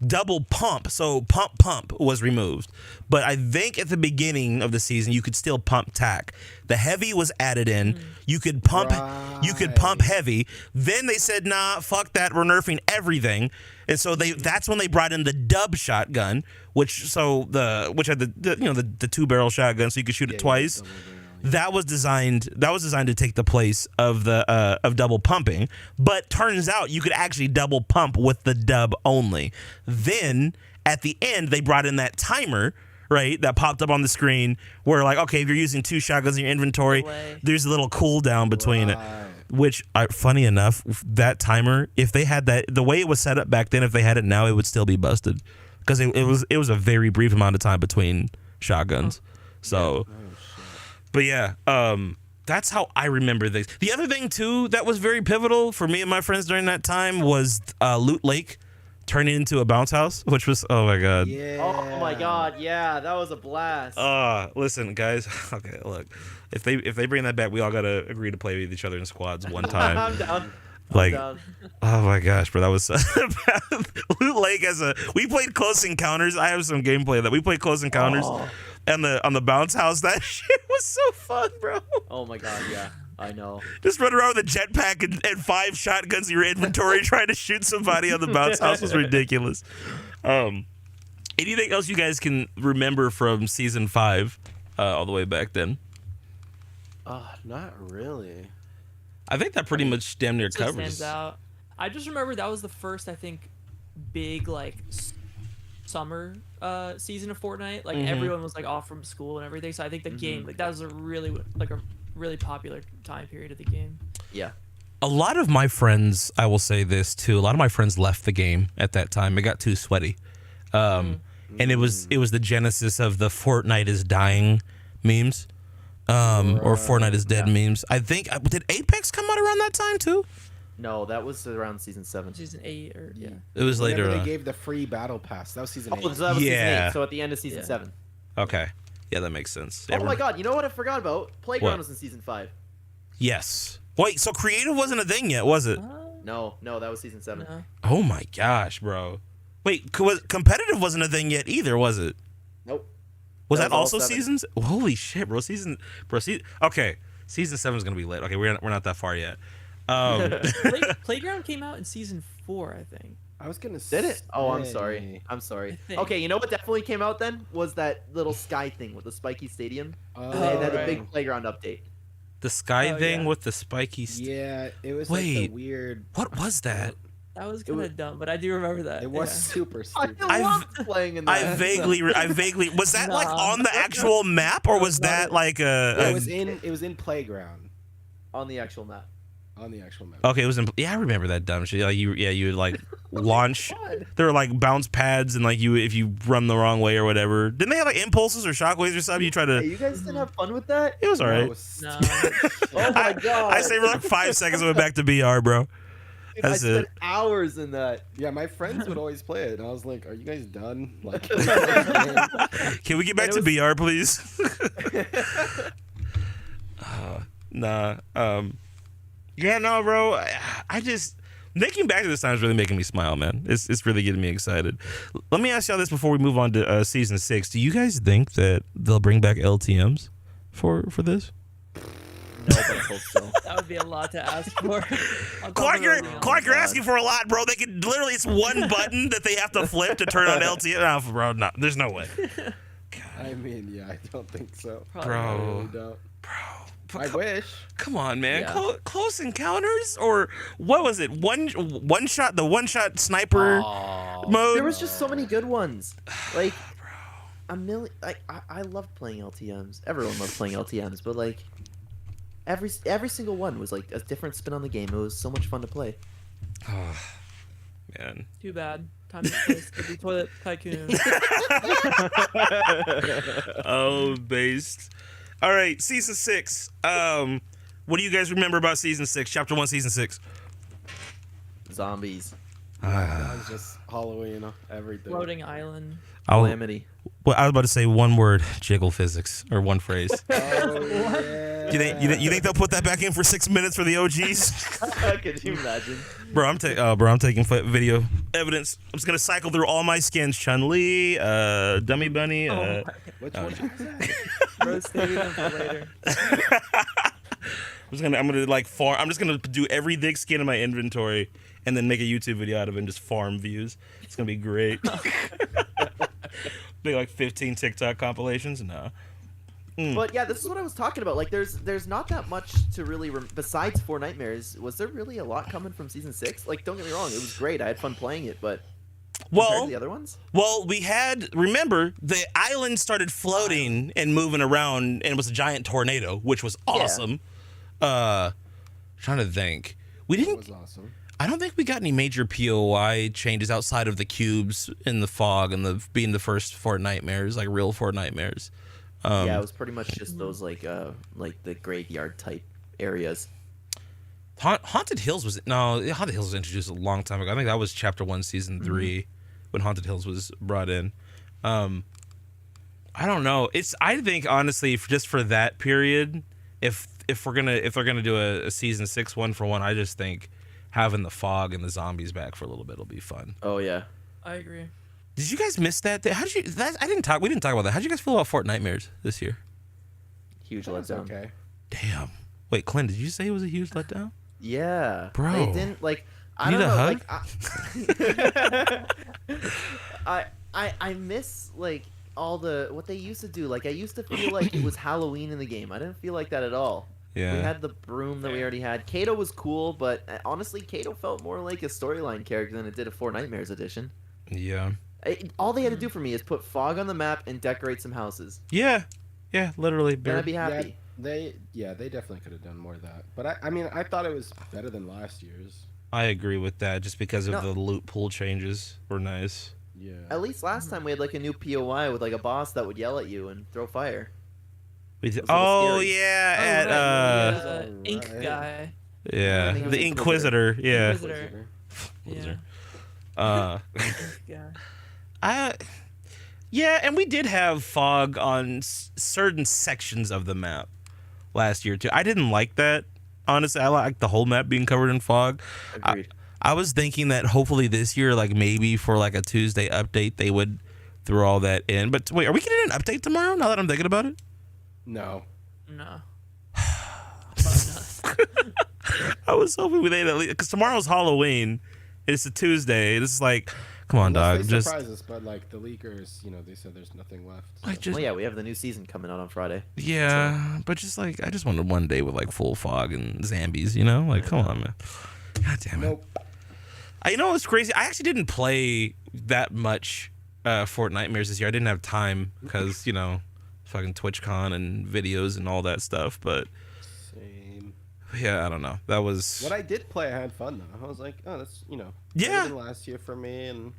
double pump, so pump was removed. But I think at the beginning of the season, you could still pump tack. The heavy was added in. You could pump. You could pump heavy. Then they said, nah, fuck that. We're nerfing everything. And so that's when they brought in the dub shotgun, which had the 2-barrel shotgun, so you could shoot it twice. that was designed to take the place of the of double pumping, but turns out you could actually double pump with the dub only. Then at the end they brought in that timer, right, that popped up on the screen where like, okay, if you're using 2 shotguns in your inventory, there's a little cooldown between it. Which, funny enough, that timer, if they had that, the way it was set up back then, if they had it now, it would still be busted, because it was a very brief amount of time between shotguns. So, but yeah, that's how I remember things. The other thing too that was very pivotal for me and my friends during that time was Loot Lake turning into a bounce house, which was, oh my god. Yeah. Oh my god, yeah, that was a blast. Listen, guys. Okay, look. If they bring that back, we all gotta agree to play with each other in squads one time. I'm down. Like, I'm down. oh my gosh, bro, that was Loot Lake we played Close Encounters. I have some gameplay that we played Close Encounters, and on the bounce house. That shit was so fun, bro. Oh my god, yeah, I know. Just run around with a jetpack and 5 shotguns in your inventory trying to shoot somebody on the bounce house was ridiculous. Anything else you guys can remember from season 5, all the way back then? Not really. I think that pretty much damn near It still covers. stands out. I just remember that was the first, I think, big like summer season of Fortnite. Like everyone was like off from school and everything. So I think the game, like, that was a really popular time period of the game. Yeah. A lot of my friends, I will say this too, a lot of my friends left the game at that time. It got too sweaty. And it was the genesis of the Fortnite is dying memes. Or Fortnite is dead memes. I think, did Apex come out around that time too? No, that was around season 7. Season 8 or yeah. It was later. Whenever they gave the free battle pass. That was season 8. Oh, so that was season Yeah. 8. So at the end of season Yeah. 7. Okay. Yeah, that makes sense. Oh my god, you know what I forgot about? Playground What? was in season 5. Yes. Wait, so creative wasn't a thing yet, was it? No, that was season 7. No. Oh my gosh, bro. Wait, competitive wasn't a thing yet either, was it? Nope. Was That that, was all also 7. seasons? Holy shit, bro! Okay, season 7 is gonna be lit. Okay, we're not that far yet. Playground came out in season 4, I think. I was gonna say. Did it? Oh, I'm sorry. I'm sorry. think. Okay, you know what definitely came out then? Was that little sky thing with the spiky stadium. Oh, They had a right. big playground update. The sky Oh, thing yeah. with the spiky. Yeah, it was like Wait. the weird. What was that? That was It kind was- of dumb, but I do remember that. It was yeah. super I stupid. loved playing in that. I vaguely was that like Nah. on the actual map, or was that like Yeah, a? it was in playground on the actual map. on the actual map. Okay, it was in. Yeah, I remember that dumb shit. Like you would like launch. There were like bounce pads, and like if you run the wrong way or whatever. Didn't they have like impulses or shockwaves or something? You try Hey, to. you guys didn't have fun with that? It was No, alright. it was No. Oh my god! I say for like 5 seconds, I went back to BR, bro. Dude, I That's spent it. hours in that. Yeah, my friends would always play it, and I was like, "Are you guys done?" Like, Can we get back And to it BR, please? Nah. Yeah, no, bro. I just thinking back to this time is really making me smile, man. It's really getting me excited. Let me ask y'all this before we move on to season 6. Do you guys think that they'll bring back LTMs for this? No, but I hope so. That would be a lot to ask for. On top Clark, of you're everything else. Clark, you're asking for a lot, bro. They could literally, it's one button that they have to flip to turn on LTM. No, bro, no, there's no way. I mean, yeah, I don't think so. Probably Bro. I not. really don't. Bro, I wish. come on, man. Yeah. Close encounters, or what was it? One shot, the one shot sniper mode. There was just so many good ones. Like a million. I loved playing LTMs. Everyone loved playing LTMs, but like every single one was like a different spin on the game. It was so much fun to play. Man. Too bad. Time to place the toilet tycoon. Oh, based. All right, season 6. What do you guys remember about season 6? Chapter 1, season 6. Zombies, That was just Halloween, everything. Floating island. calamity. Well, I was about to say one word: jiggle physics, or one phrase. Oh, yeah. You think they'll put that back in for 6 minutes for the OGs? Could you imagine? Bro, I'm taking video evidence. I'm just gonna cycle through all my skins: Chun-Li, Dummy Bunny. Which one was that? Bro, saving them for later. I'm gonna like farm. I'm just gonna do every dig skin in my inventory and then make a YouTube video out of it and just farm views. It's gonna be great. Big like 15 TikTok compilations. No. But yeah, this is what I was talking about. Like, there's not that much to really besides Four Nightmares. Was there really a lot coming from season 6? Like, don't get me wrong, it was great. I had fun playing it, but compared Well, to the other ones. Well, we had, remember, the island started floating and moving around, and it was a giant tornado, which was awesome. Trying to think. We That didn't, was awesome. I don't think we got any major POI changes outside of the cubes in the fog and being the first Fort Nightmares, like real Fort Nightmares. Yeah, it was pretty much just those like the graveyard type areas. Haunted Hills was Haunted Hills was introduced a long time ago. I think that was chapter 1, season 3, when Haunted Hills was brought in. I don't know. I think honestly, just for that period, if they're gonna do a season 6 1-for-1, I just think having the fog and the zombies back for a little bit will be fun. Oh yeah. I agree. Did you guys miss that? How did you? We didn't talk about that. How did you guys feel about Fort Nightmares this year? Huge That's letdown. okay. Damn. Wait, Clint, did you say it was a huge letdown? Yeah, Bro. They didn't like. I You don't need know. a Like, I miss like all the what they used to do. Like I used to feel like it was Halloween in the game. I didn't feel like that at all. Yeah. We had the broom that we already had. Kato was cool, but honestly, Kato felt more like a storyline character than it did a Four Nightmares edition. Yeah. All they had to do for me is put fog on the map and decorate some houses. Yeah. Yeah. Literally. Then I'd be happy. They definitely could have done more of that. But I mean, I thought it was better than last year's. I agree with that, just because of No. the loot pool changes were nice. Yeah. At least last time we had like a new POI with like a boss that would yell at you and throw fire. We did, It was a little oh scary. yeah, at Yeah, ink right. guy. yeah, I think it was the Inquisitor. Inquisitor. Yeah. Inquisitor. Inquisitor. Yeah. Yeah, and we did have fog on certain sections of the map last year too. I didn't like that. Honestly, I like the whole map being covered in fog. Agreed. I was thinking that hopefully this year, like maybe for like a Tuesday update, they would throw all that in. But wait, are we getting an update tomorrow? Now that I'm thinking about it, No. No. I was hoping we did at least because tomorrow's Halloween. It's a Tuesday. It's like, come on, Unless dog. they Just surprise us, but like the leakers, they said there's nothing left. So. like just Well, yeah, we have the new season coming out on Friday. yeah, but just like I just wanted one day with like full fog and zombies. Like, come on, man. God damn it. Nope. You know what's crazy? I actually didn't play that much Fort Nightmares this year. I didn't have time because fucking TwitchCon and videos and all that stuff. But Same. yeah, I don't know. That was What I did play, I had fun though. I was like, oh, that's Yeah. better than last year for me, and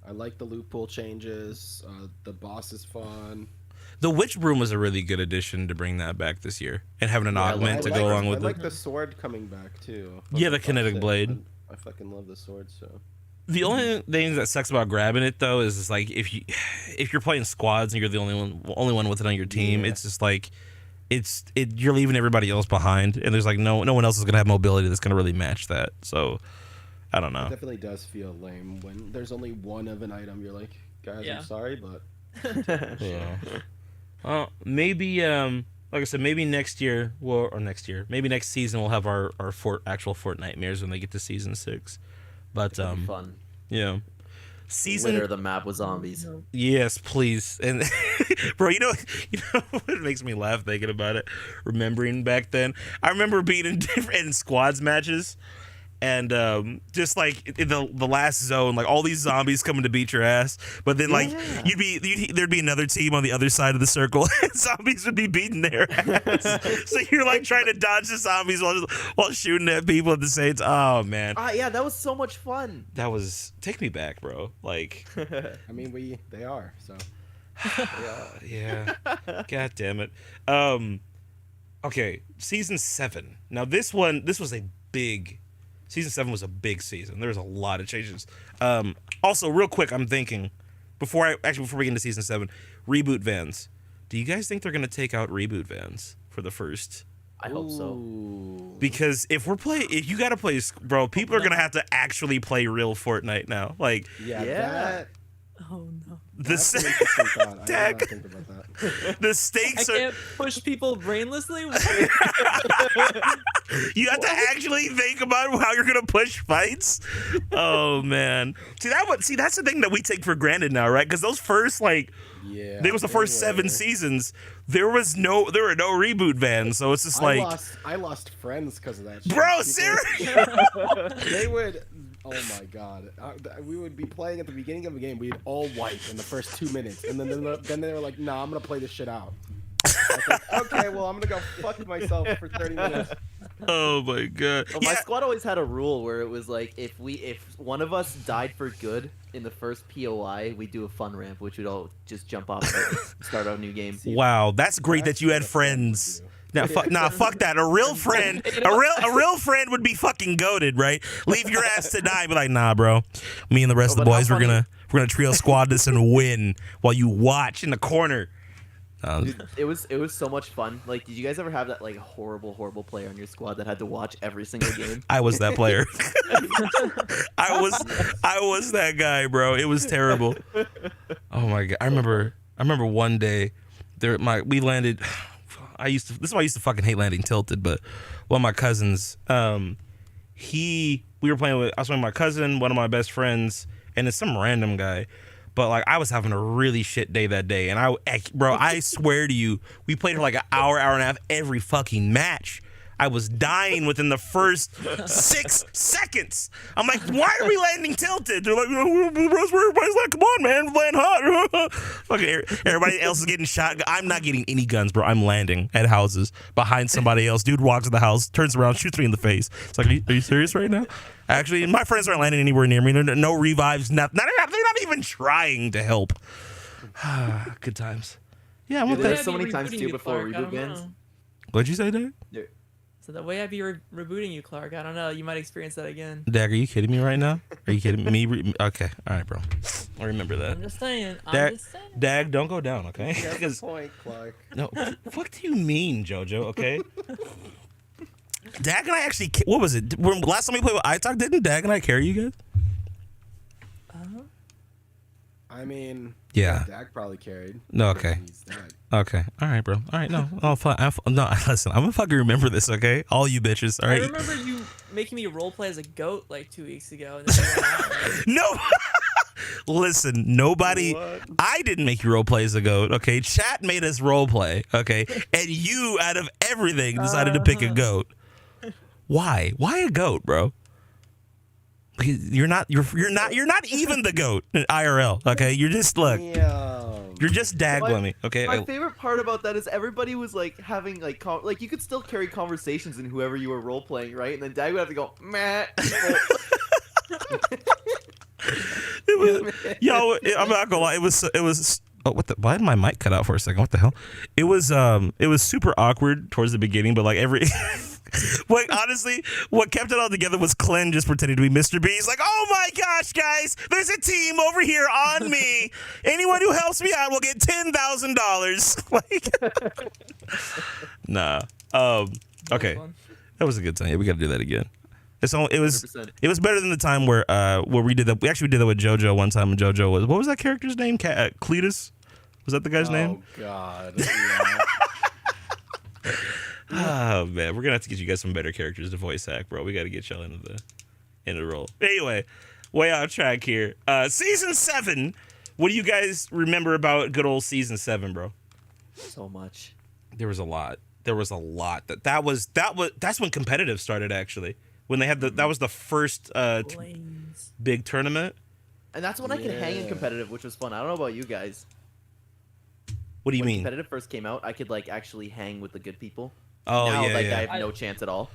I like the loot pool changes. The boss is fun. the Witch Broom was a really good addition to bring that back this year and having an Yeah, I augment to like- go along with I like it. the sword coming back too. Yeah, the Fuck kinetic it. blade. I fucking love the sword. So The only thing that sucks about grabbing it though is like if you're playing squads and you're the only one with it on your team, Yeah. it's just like you're leaving everybody else behind, and there's like no one else is gonna have mobility that's gonna really match that. So I don't know. it definitely does feel lame when there's only one of an item. You're like, guys, Yeah. I'm sorry, but Yeah. Well, maybe like I said, maybe next year, maybe next season we'll have our actual Fort Nightmares when they get to season 6. But It'll be fun. yeah, season Litter the map with zombies. yes, please. And bro, you know what makes me laugh thinking about it, remembering back then. I remember being in squads matches. And just like in the last zone, like all these zombies coming to beat your ass, but then like Yeah. there'd be another team on the other side of the circle, and zombies would be beating their ass. So you're like trying to dodge the zombies while shooting at people at the same time. Oh man, Yeah, that was so much fun. that was take me back, bro. Like I mean they are. So yeah, god damn it. Okay, season 7. Now this was a big. Season 7 was a big season. There was a lot of changes. Also, real quick, I'm thinking before we get into season 7, reboot vans. Do you guys think they're gonna take out reboot vans for the first? I hope so. Ooh. Because if you gotta play, bro, people are gonna have to actually play real Fortnite now. Like Yeah, Yeah. Oh no. the that's an interesting thought. I did Dak. not think about that. the I stakes are can't push people brainlessly. You have to actually think about how you're gonna push fights. Oh man. That's the thing that we take for granted now, right? Because those first Yeah, there was the first 7 were. seasons. There were no reboot bans, so it's just I lost friends because of that. Shit. bro, People- seriously. They would. Oh my god. We would be playing at the beginning of a game. We'd all wipe in the first 2 minutes, and then they were like, "Nah, I'm gonna play this shit out." I was like, okay, well, I'm gonna go fuck myself for 30 minutes. Oh my god. Well, my squad always had a rule where it was like if one of us died for good in the first POI, we do a fun ramp, which we'd all just jump off and start a new game. Wow, that's great that you had friends. Fuck that. A real friend, a real friend would be fucking goated, right? Leave your ass to die. Be like, nah, bro. Me and the rest of the but how boys, we're funny- gonna trio squad this and win while you watch in the corner. Dude, it was so much fun. Like, did you guys ever have that like horrible player on your squad that had to watch every single game? I was that player. I was that guy, bro. It was terrible. Oh my god. I remember one day we landed. This is why I used to fucking hate landing tilted, but one of my cousins, I was playing with my cousin, one of my best friends, and it's some random guy. But like I was having a really shit day that day, and I swear to you, we played for like an hour and a half every fucking match. I was dying within the first 6 seconds. I'm like, why are we landing tilted? They're like, everybody's like, come on, man, land hot. Fucking everybody else is getting shot. I'm not getting any guns, bro. I'm landing at houses behind somebody else. Dude walks in the house, turns around, shoots me in the face. It's like, are you serious right now? Actually, my friends aren't landing anywhere near me. No revives, nothing. They're not even trying to help. Good times. Yeah, I'm with Dude, that. there's so many times rebooting too you, before Clark, I reboot don't bans. know. What'd you say, Dag? So the way I'd be rebooting you, Clark, I don't know. You might experience that again. Dag, are you kidding me right now? Are you kidding me? Okay, all right, bro. I remember that. I'm just saying. Dag, Dag, don't go down, okay? That's the Because point, Clark. no, what do you mean, JoJo? Okay. Dag and I actually, what was it? Last time we played with iTalk, didn't Dag and I carry you guys? I mean, Yeah. Dak probably carried. No, okay. He's dead. Okay, all right, bro. All right, no, no. Listen, I'm gonna fucking remember this, okay? All you bitches, all I right? remember you making me roleplay as a goat like 2 weeks ago. And then you went out, right? No. Listen, nobody. What? I didn't make you role play as a goat. Okay, chat made us role play. Okay, and you, out of everything, decided to pick a goat. Why? Why a goat, bro? You're not even the goat in IRL. Okay, you're just Damn. you're just Daglemmy. Okay, My favorite part about that is everybody was like having like you could still carry conversations in whoever you were role playing, right? And then Dag would have to go, meh. Yo, I'm not gonna lie. It was. Oh, why did my mic cut out for a second? What the hell? It was super awkward towards the beginning, but like honestly, what kept it all together was Glenn just pretending to be Mr. B. He's like, oh my gosh, guys, there's a team over here on me. Anyone who helps me out will get $10,000. Like, nah. Okay, Fun. that was a good time. Yeah, we got to do that again. It was 100%. it was better than the time where we did that. We actually did that with JoJo one time. And JoJo was, what was that character's name? Cletus? Was that the guy's name? Oh God. Yeah. Oh man, we're gonna have to get you guys some better characters to voice act, bro. We got to get y'all into the role. Anyway, way out track here. Season 7. What do you guys remember about good old season 7, bro? So much. There was a lot. That's when competitive started actually. When they had that was the first Lanes. big tournament. And that's when I could hang in Yeah. competitive, which was fun. I don't know about you guys. What do you When mean? competitive first came out, I could like actually hang with the good people. Oh now, yeah, like, yeah. I have no chance at all.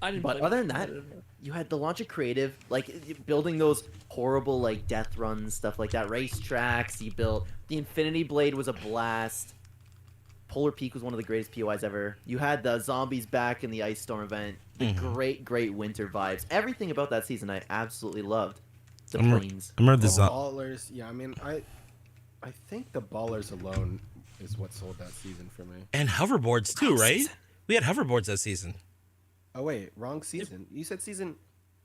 I didn't. But play other than that, competitive. you had the launch of creative, like building those horrible like death runs, stuff like that. Race tracks. You built the Infinity Blade was a blast. Polar Peak was one of the greatest POIs ever. You had the zombies back in the Ice Storm event. The great winter vibes. Everything about that season I absolutely loved. The planes. I remember the Ballers. Yeah, I mean, I think the Ballers alone is what sold that season for me. and hoverboards too, right? We had hoverboards that season. Oh wait, wrong season. You said season.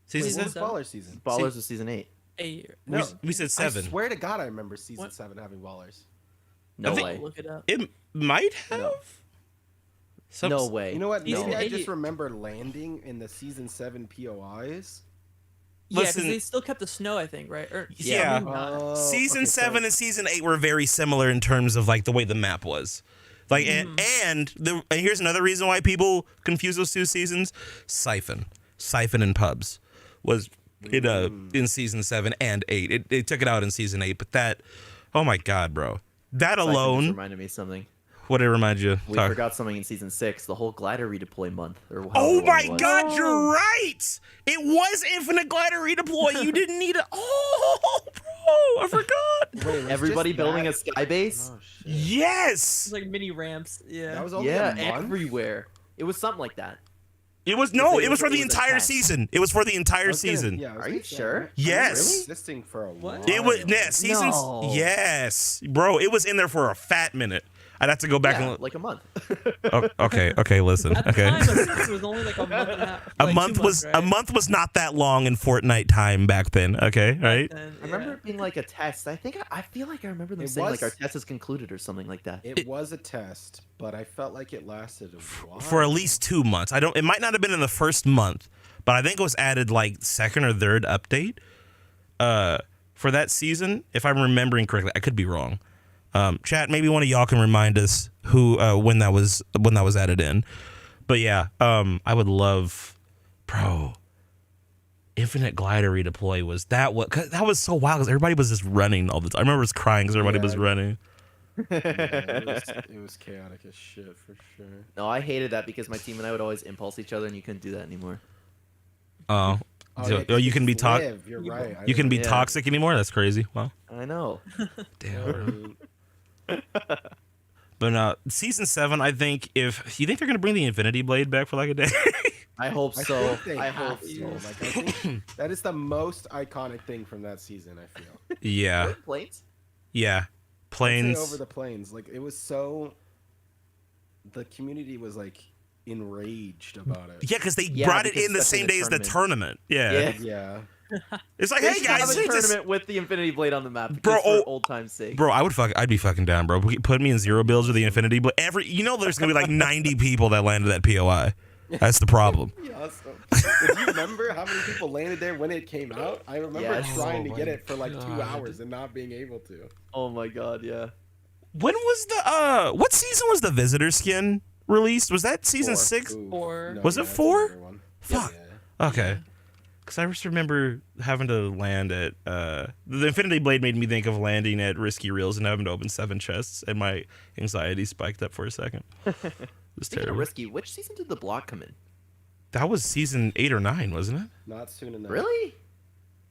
Season Wait, what was 7? Ballers season? Ballers was season 8. Hey, No, We said 7. I swear to God, I remember season What? 7 having Ballers. No I think- way. look it up. It might have. No way. You know what? Season Maybe I eight- just remember landing in the season 7 POIs. Yeah, because Listen- they still kept the snow, I think, right? Or, Yeah. maybe not. Season okay, so- 7 and Season 8 were very similar in terms of like the way the map was. Like and here's another reason why people confuse those two seasons. Siphon and Pubs was in Season 7 and 8. It took it out in Season 8, but that, oh my god, bro. That Siphon just alone, reminded me of something. what did it remind you? We Talk. forgot something in season 6, the whole glider redeploy month. Or Oh however long my it was. god, you're right. It was Infinite Glider Redeploy. You didn't need it. Oh, bro, I forgot. Wait, was Everybody just building that? a sky base? Oh, shit. Yes. It's like mini ramps. Yeah. That was only Yeah, a month? everywhere. It was something like that. It was no. It It was for was the a entire test. season. It was for the I entire was gonna- season. yeah, I was Are gonna you say, sure? I remember Yes. it existing for a while. What? It was seasons. No. Yes, bro. It was in there for a fat minute. I'd have to go back Yeah, and. like a month. Okay. Listen. At the Okay. time, it was only like a month and a half. A like, month 2 was months, right? a month was not that long in Fortnite time back then. Okay, right? And, I remember it being like a test. I feel like I remember them It saying like our was- test is concluded or something like that. It was a test, but I felt like it lasted a while. For at least 2 months. I don't. It might not have been in the first month, but I think it was added like second or third update. For that season, if I'm remembering correctly, I could be wrong. Chat, maybe one of y'all can remind us who when that was added in. But yeah, I would love, bro. Infinite Glider Redeploy was that what? Cause that was so wild because everybody was just running all the time. I remember was crying because everybody was running. Yeah, it was chaotic as shit for sure. No, I hated that because my team and I would always impulse each other, and you couldn't do that anymore. Oh, yeah, you can be live, You're right. You can be Yeah. toxic anymore. That's crazy. Wow. I know. Damn. But season 7, I think if you think they're gonna bring the Infinity Blade back for like a day. I hope I so. think they I have hope to. so. Like, I think that is the most iconic thing from that season. I feel. Yeah. Planes? Yeah. I'd say Planes. over the plains. Like it was so. The community was like enraged about it. Yeah, because they Yeah, brought it because in the especially same the day as the tournament. Yeah. Yeah. Yeah. It's like, They hey should have guys, a we just- tournament with the Infinity Blade on the map, Bro, just for oh, old time's sake. bro, I'd be fucking down, bro. Put me in 0 builds with the Infinity Blade. There's gonna be like 90 people that landed that POI. That's the problem. Yeah, awesome. Do you remember how many people landed there when it came out? I remember Yes. trying Oh to get my it for like 2 God. hours and not being able to. Oh my god, yeah. When was the what season was the visitor skin released? Was that season 4. 6? Ooh, Four. Was it that's 4? another one. Fuck. Yeah. Okay. Because I just remember having to land at the Infinity Blade made me think of landing at Risky Reels and having to open 7 chests, and my anxiety spiked up for a second. It was Speaking of terrible. risky, which season did the block come in? That was season 8 or 9, wasn't it? Not soon enough. Really?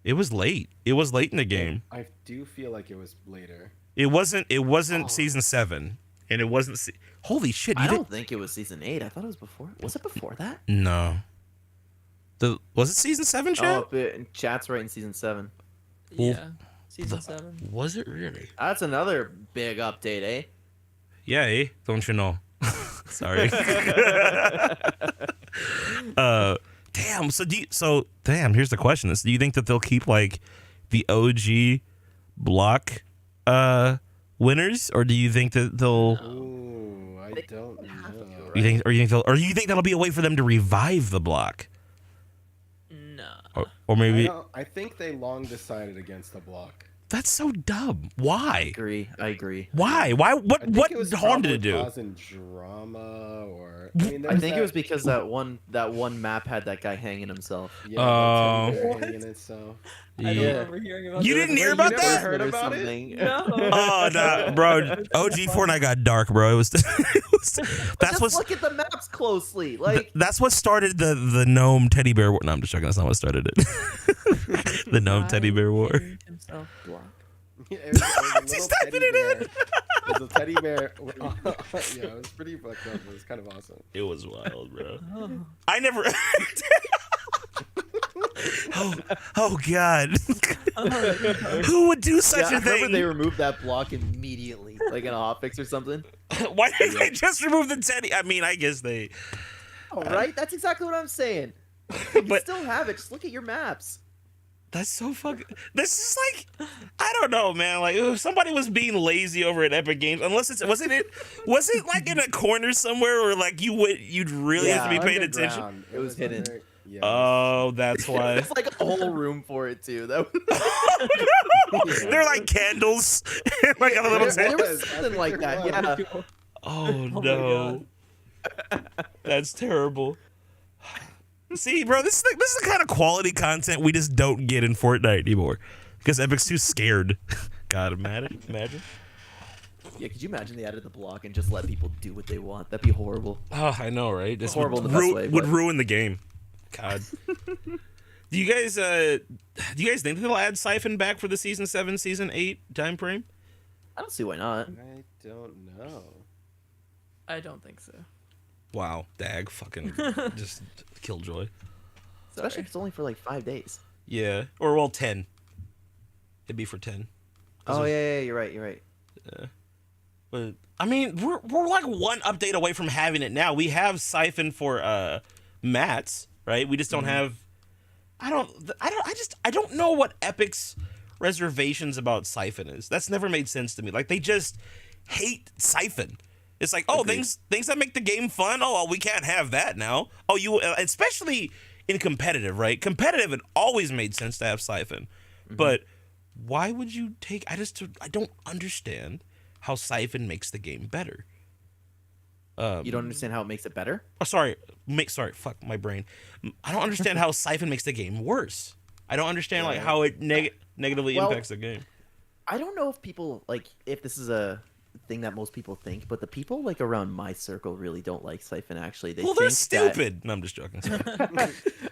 It was late. It was late in the game. I do feel like it was later. It wasn't Oh. season 7, and it wasn't. Holy shit! You I did don't think it was season 8. I thought it was before. Was it before that? no. Was it season 7, chat? Oh, but chat's right in season 7. Yeah. Season 7. Was it really? That's another big update, eh? Yeah, eh? Don't you know? Sorry. Damn. Damn. Here's the question: do you think that they'll keep like the OG block winners, or do you think that they'll? Ooh, I don't know. You think that'll be a way for them to revive the block, No. or maybe I think they long decided against the block. that's so dumb. Why? I agree. Why? Why? I What? think What it was harm did it probably do? causing drama, or I there's think it was that- because that one map had that guy hanging himself. Yeah, Oh. that's what they're hanging itself. I don't Yeah. remember hearing about You that. didn't hear You about never that? heard Or about it? something. No. Oh no, bro! OG Fortnite got dark, bro. It was. That's Just what's. look at the maps closely. Like That's what started the gnome teddy bear war. No, I'm just joking. That's not what started it. The gnome teddy bear war. Himself block. Yeah, it was a He's little typing teddy it bear. in. It was a teddy bear. Yeah, it was pretty fucked up. It was kind of awesome. It was wild, bro. Oh. I never. oh God! Who would do such yeah, I a thing? remember they removed that block immediately, like in a hotfix or something. Why did they just remove the teddy? I mean, I guess they. Oh, right? That's exactly what I'm saying. You But still have it. Just look at your maps. That's so fucking. This is like, I don't know, man. Like, if somebody was being lazy over at Epic Games, unless it's was it like in a corner somewhere, or like you'd really have to be paying attention. Underground. It was hidden. Yeah. Oh, that's why. It's like a whole room for it too. That was, They're like candles, in like a little there tent. was something like that. Yeah. Oh my no, that's terrible. See, bro, this is the kind of quality content we just don't get in Fortnite anymore because Epic's too scared. God, imagine. Yeah, could you imagine they added the block and just let people do what they want? That'd be horrible. Oh, I know, right? This Horrible would, in the best way, would but- ruin the game. God. Do you guys think they'll add Siphon back for the season 7, season 8 time frame? I don't see why not. I don't know. I don't think so. Wow, Dag, fucking just killjoy. Especially if it's only for like 5 days. Yeah, or well, 10. It'd be for 10. Oh yeah, you're right. You're right. But I mean, we're like one update away from having it now. We have Siphon for mats, right? We just don't have. I don't know what Epic's reservations about Siphon is. That's never made sense to me. Like they just hate Siphon. It's like, oh, Agreed. things that make the game fun. Oh, well, we can't have that now. Oh, you especially in competitive, right? Competitive, it always made sense to have Siphon, but why would you take? I don't understand how Siphon makes the game better. You don't understand how it makes it better? Oh, fuck my brain. I don't understand how Siphon makes the game worse. I don't understand like how it negatively Well, impacts the game. I don't know if people like if this is a thing that most people think, but the people like around my circle really don't like Siphon. Actually, they Well, think they're stupid. No, I'm just joking. Sorry.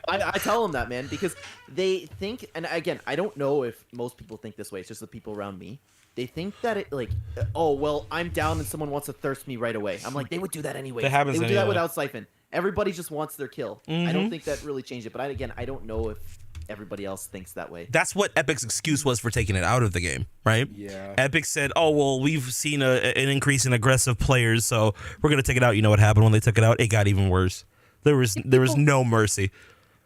I tell them that, man, because they think, and again, I don't know if most people think this way. It's just the people around me. They think that it like, oh well, I'm down and someone wants to thirst me right away. I'm like, they would do that anyway. That happens They would do that anyway. without Siphon. Everybody just wants their kill. I don't think that really changed it. But I don't know if everybody else thinks that way. That's what Epic's excuse was for taking it out of the game, right? Yeah. Epic said, "Oh well, we've seen an increase in aggressive players, so we're gonna take it out." You know what happened when they took it out? It got even worse. There was no mercy.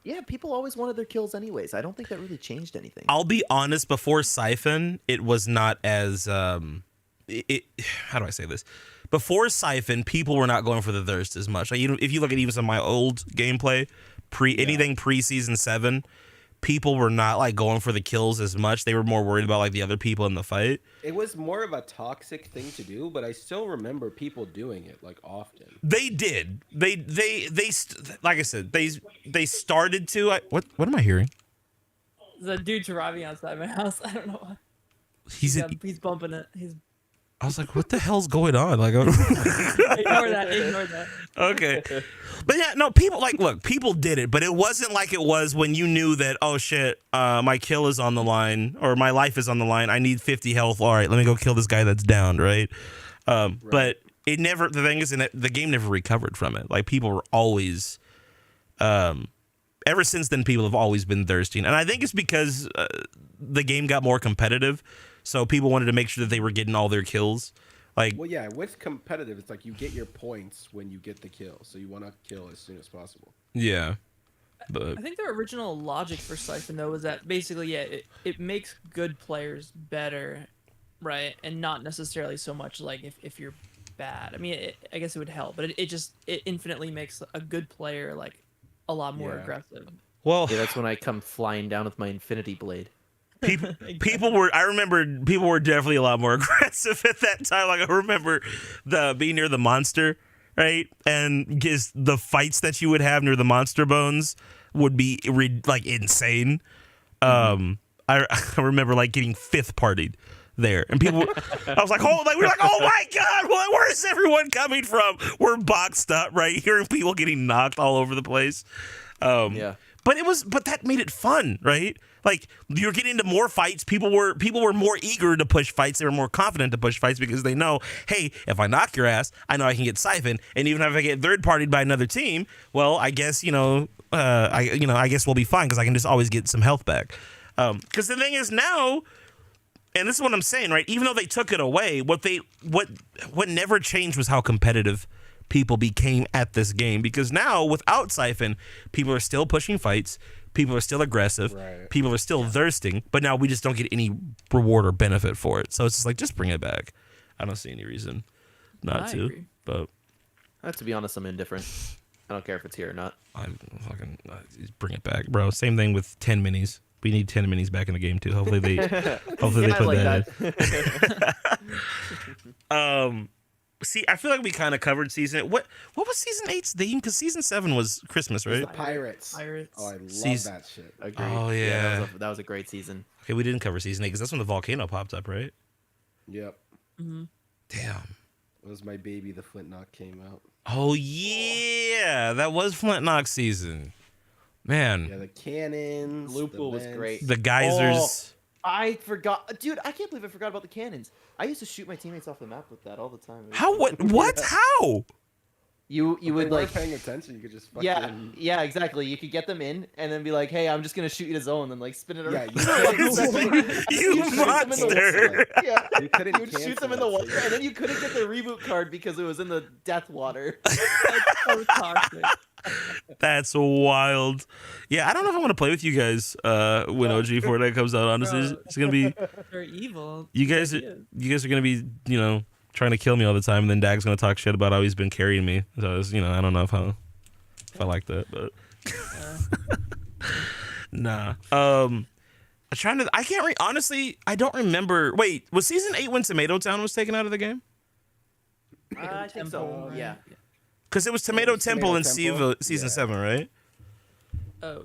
Yeah, people always wanted their kills anyways. I don't think that really changed anything. I'll be honest. Before Siphon, it was not as how do I say this? Before Siphon, people were not going for the thirst as much. Like, if you look at even some of my old gameplay, anything pre-season 7, people were not like going for the kills as much. They were more worried about like the other people in the fight. It was more of a toxic thing to do, but I still remember people doing it like often. They did. They like I said, they started to. What am I hearing? There's a dude driving outside my house. I don't know why. He's He's bumping it. He's I was like, what the hell's going on? Like, ignore that. Ignore that. okay. But yeah, no, people did it, but it wasn't like it was when you knew that, oh shit, my kill is on the line or my life is on the line. I need 50 health. All right, let me go kill this guy that's downed, right? But it never, the thing is, the game never recovered from it. Like people were always, ever since then, people have always been thirsty. And I think it's because the game got more competitive. So people wanted to make sure that they were getting all their kills. Like, Well, yeah, with competitive, it's like you get your points when you get the kill, so you want to kill as soon as possible. yeah. But I think their original logic for Siphon though was that basically, yeah, it makes good players better, right? And not necessarily so much like if you're bad. I mean, I guess it would help, but it infinitely makes a good player like a lot more Yeah. aggressive. well, Yeah, that's when I come flying down with my infinity blade. people were. I remember people were definitely a lot more aggressive at that time. Like I remember being near the monster, right, and just the fights that you would have near the monster bones would be like insane. I remember like getting fifth partied there, and people. I was like, oh, we were like, oh my god, where is everyone coming from? We're boxed up, right? Hearing people getting knocked all over the place. Yeah. But that made it fun, right? Like you're getting into more fights. People were more eager to push fights. They were more confident to push fights because they know, hey, if I knock your ass, I know I can get Siphon, and even if I get third partied by another team, well, I guess I guess we'll be fine because I can just always get some health back. Because the thing is now, and this is what I'm saying, right? Even though they took it away, what never changed was how competitive people became at this game. Because now, without Siphon, people are still pushing fights. People are still aggressive. Right. People are still thirsting, but now we just don't get any reward or benefit for it. So it's just like, just bring it back. I don't see any reason not I to. agree. But To be honest, I'm indifferent. I don't care if it's here or not. I fucking just bring it back, bro. Same thing with 10 minis. We need 10 minis back in the game too. Hopefully they hopefully they I put like that in. See, I feel like we kind of covered season. What was season 8's theme? Because season 7 was Christmas, right? The Pirates. Pirates. Oh, I love Season- that shit. Agreed. Oh, yeah. that was a great season. Okay, we didn't cover season 8 because that's when the volcano popped up, right? Yep. Damn. It was my baby. The Flintlock came out. Oh yeah, that was Flintlock season. Man, Yeah, the cannons. Blue the pool was vents. great. the geysers. I forgot, dude. I can't believe I forgot about the cannons. I used to shoot my teammates off the map with that all the time. It was How? so What? cool. What? How? You If would they like. weren't paying attention. You could just fucking. Yeah, exactly. You could get them in and then be like, "Hey, I'm just gonna shoot you to zone," and like spin it Yeah, around. You shoot them in the monster. water. Yeah, You couldn't you would shoot them in cancel the that, water, so- and then you couldn't get the reboot card because it was in the death water. That's so toxic. That's wild. Yeah, I don't know if I want to play with you guys when OG Fortnite comes out. Honestly, it's gonna be They're evil. you guys. You guys are gonna be trying to kill me all the time, and then Dag's gonna talk shit about how he's been carrying me. So it's, I don't know if I like that, but nah. I'm trying to. I can't. Honestly, I don't remember. Wait, was season 8 when Tomato Town was taken out of the game? I think so. Temple, right? Yeah. Because it was Tomato was Temple Tomato in Temple. season Yeah. 7, right? Oh.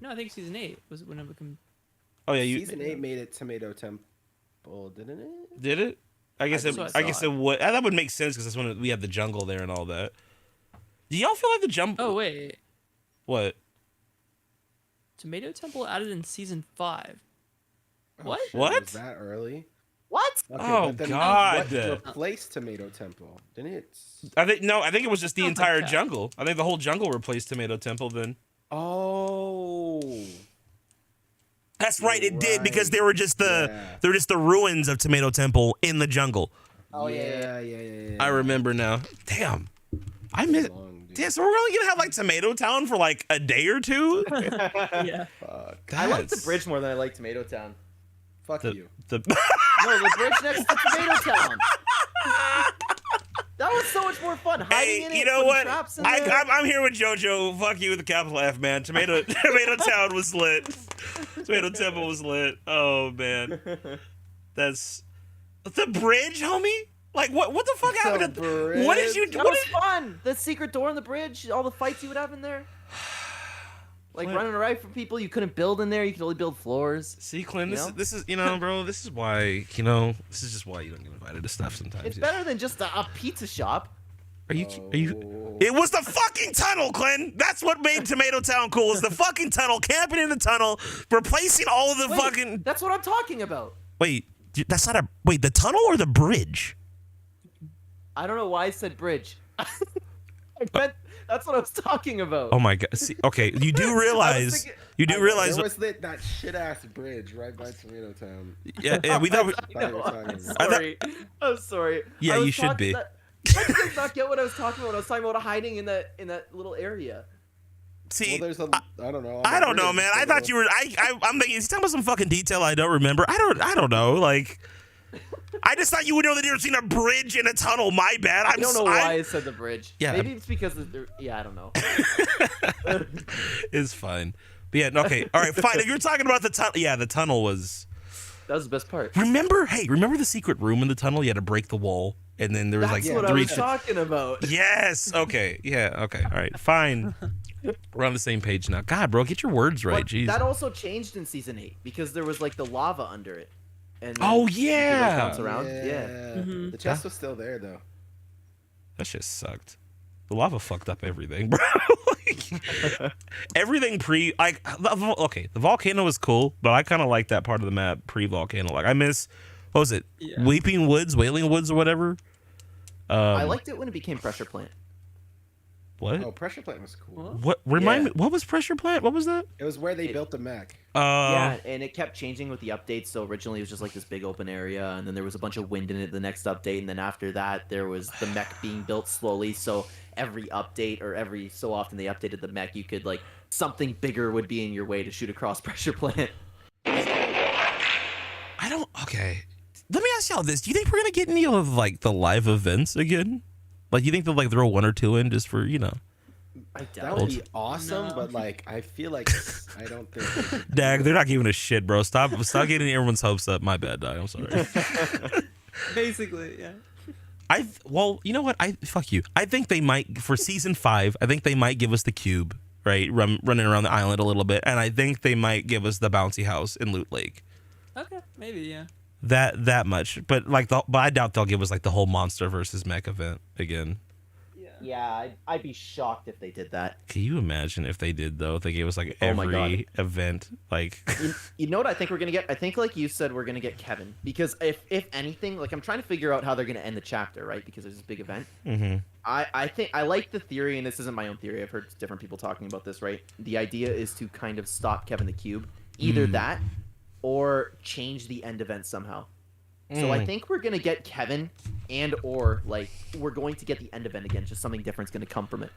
No, I think season 8 was when it became. Oh yeah, you Season 8 made it Tomato Temple, didn't it? did it. I guess That's it. what I I guess thought. it would. That would make sense because that's when we had the jungle there and all that. Do y'all feel like the jump? Oh wait, What? Tomato Temple added in season 5. What? shit, What? Was that early? What? Okay, Oh, but then God. What replaced Tomato Temple? Didn't it? I think no. I think it was just the Sounds like entire that. jungle. I think the whole jungle replaced Tomato Temple. Then Oh. that's right. It did because Right. they were just the ruins of Tomato Temple in the jungle. Oh, yeah. yeah. I remember now. Damn, I miss. Long, dude. Damn, so we're only gonna have like Tomato Town for like a day or two. Yeah. Fuck. I like the That's- bridge more than I like Tomato Town. Fuck you. The No, the bridge next to Tomato Town. That was so much more fun. Hiding in Hey, it, you know putting what? traps in there. I'm here with JoJo. Fuck you with the capital F, man. Tomato Town was lit. Tomato Temple was lit. Oh man, that's the bridge, homie. Like what? What the fuck happened? At what did you? That What was did, fun. The secret door on the bridge, all the fights you would have in there. Like What? running around from people you couldn't build in there. You could only build floors. See, Clint, You know? this is bro. This is why this is just why you don't get invited to stuff sometimes. It's better than just a pizza shop. Are you? Oh. It was the fucking tunnel, Clint. That's what made Tomato Town cool. Is the fucking tunnel, camping in the tunnel, replacing all of the Wait, fucking. That's what I'm talking about. Wait, that's not a. Wait, the tunnel or the bridge? I don't know why I said bridge. That's what I was talking about. Oh my god. See, okay, you do realize. thinking- You do realize. There was that shit ass bridge right by Tomato Town. Yeah, we thought. I know, you were talking I'm about. sorry. I'm sorry. Yeah, I was you should talking be. That, how did you guys not get what I was talking about when I was talking about hiding in that little area? See, Well, there's a. I don't know. I don't know, man. I thought you were. I'm thinking. He's talking about some fucking detail I don't remember. I don't know. Like, I just thought you would know the difference between a bridge and a tunnel. My bad. I don't know why I said the bridge. Yeah. Maybe it's because of I don't know. It's fine. But yeah. Okay. All right. Fine. If you're talking about the tunnel, yeah, the tunnel was. That was the best part. Remember the secret room in the tunnel? You had to break the wall, and then there was That's like what I three. was talking about. Yes. Okay. Yeah. Okay. All right. Fine. We're on the same page now. God, bro, get your words right. But Jeez. that also changed in season 8 because there was like the lava under it. And then Oh, you could, like, yeah. bounce around. Yeah. Mhm. The chest was still there though. That shit sucked. The lava fucked up everything, bro. Like, everything the volcano was cool, but I kind of like that part of the map pre-volcano. Like I miss, what was it? Yeah. Wailing Woods or whatever. I liked it when it became pressure plant. What? Oh, Pressure Plant was cool. What? Remind Yeah. me. What was Pressure Plant? What was that? It was where they built the mech. Yeah, and it kept changing with the updates. So originally it was just like this big open area, and then there was a bunch of wind in it the next update, and then after that there was the mech being built slowly. So every update or every so often they updated the mech, you could like something bigger would be in your way to shoot across Pressure Plant. I don't. Okay. Let me ask y'all this: do you think we're gonna get any of like the live events again? Like, you think they'll like throw 1 or 2 in just for I That doubt would it. be awesome, No. but like I feel like I don't think. they could do Dag, it. they're not giving a shit, bro. Stop getting everyone's hopes up. My bad, dog. I'm sorry. Basically, yeah. Well, you know what? Fuck you. I think they might for season 5. I think they might give us the cube, right? Running around the island a little bit, and I think they might give us the bouncy house in Loot Lake. Okay, maybe, yeah. That much, but but I doubt they'll give us like the whole monster versus mech event again. Yeah, I'd be shocked if they did that. Can you imagine if they did though? If they gave us like Oh my every event, like You know what I think we're gonna get? I think, like you said, we're gonna get Kevin, because if anything, like I'm trying to figure out how they're gonna end the chapter, right? Because there's this big event. mhm. I think I like the theory, and this isn't my own theory. I've heard different people talking about this, right? The idea is to kind of stop Kevin the Cube, either that or change the end event somehow. So I think we're gonna get Kevin, and or like we're going to get the end event again. Just something different's gonna come from it.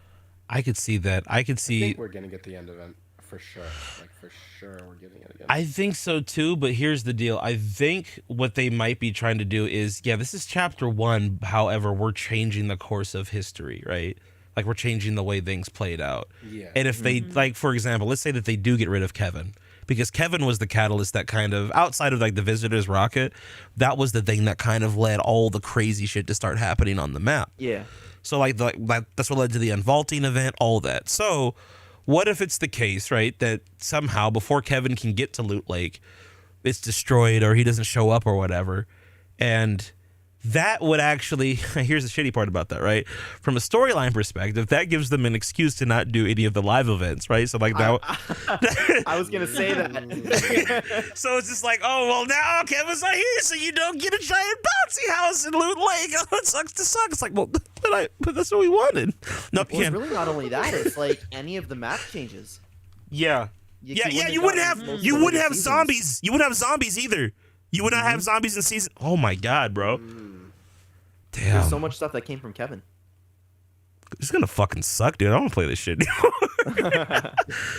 I could see that. I could I see. think we're gonna get the end event for sure. Like for sure, we're getting it again. I think so too, but here's the deal. I think what they might be trying to do is, yeah, this is chapter 1. However, we're changing the course of history, right? Like we're changing the way things played out. Yeah. And if they, like, for example, let's say that they do get rid of Kevin, because Kevin was the catalyst that kind of, outside of like the visitor's rocket, that was the thing that kind of led all the crazy shit to start happening on the map. Yeah. So like that's what led to the unvaulting event, all that. So what if it's the case, right, that somehow before Kevin can get to Loot Lake, it's destroyed or he doesn't show up or whatever, and that would actually, here's the shitty part about that, right? From a storyline perspective, that gives them an excuse to not do any of the live events, right? So like that. I was gonna say that. So it's just like, oh, well, now Kevin's not here, so you don't get a giant bouncy house in Loot Lake. Oh, it sucks to suck. It's like, well, but that's what we wanted. No, Well, it's really not only that. It's like any of the map changes. yeah. You You wouldn't have gotten most you of the wouldn't have seasons. zombies. You wouldn't have zombies either. You would not have zombies in season. Oh my god, bro. Damn. There's so much stuff that came from Kevin. It's gonna fucking suck, dude. I don't wanna play this shit anymore.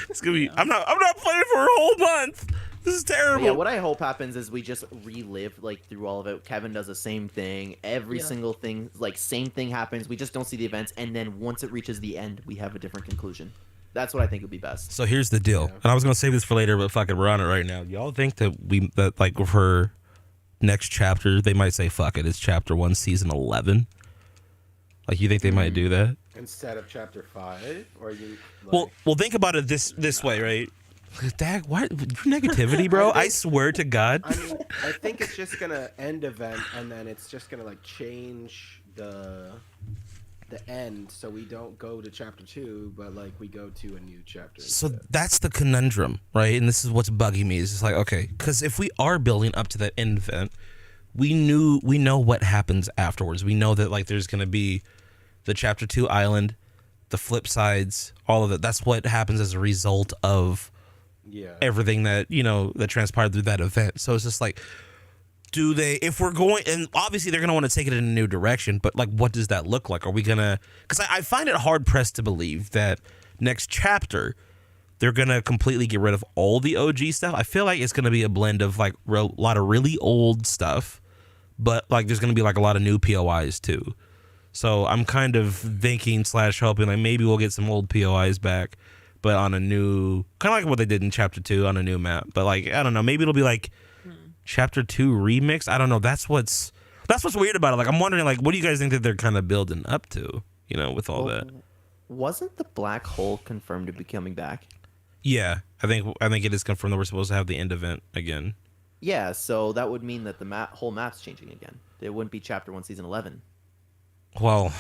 It's gonna be. I'm not playing for a whole month. This is But terrible. yeah, what I hope happens is we just relive like through all of it. Kevin does the same thing. Every Yeah. single thing, like same thing happens. We just don't see the events, and then once it reaches the end, we have a different conclusion. That's what I think would be best. So here's the deal, and I was gonna save this for later, but fuck it, we're on it right now. Y'all think that like for next chapter they might say fuck it, it's chapter 1, season 11? Like, you think they might do that? Instead of chapter 5, or you. Like, Well, think about it this way, right? Dag, what your negativity, bro? I swear to God. I mean, I think it's just gonna end event, and then it's just gonna like change the end, so we don't go to chapter 2, but like we go to a new chapter. So instead. that's the conundrum, right? And this is what's bugging me. Is it's like, okay, because if we are building up to that end event, we know what happens afterwards. We know that like there's gonna be the chapter 2 island, the flip sides, all of it. That's what happens as a result of Yeah. everything that that transpired through that event. So it's just like, do they, if we're going, and obviously they're gonna want to take it in a new direction, but like, what does that look like? Are we gonna, because I find it hard pressed to believe that next chapter they're gonna completely get rid of all the OG stuff. I feel like it's gonna be a blend of like a lot of really old stuff, but like there's gonna be like a lot of new POIs too. So I'm kind of thinking / hoping like maybe we'll get some old POIs back, but on a new, kind of like what they did in chapter 2 on a new map. But like, I don't know, maybe it'll be like chapter 2 remix. I don't know. That's what's weird about it. Like, I'm wondering, like, what do you guys think that they're kind of building up to, with all that? Wasn't the black hole confirmed to be coming back? Yeah, I think it is confirmed that we're supposed to have the end event again. Yeah, so that would mean that the whole map's changing again. It wouldn't be chapter 1, season 11. Well,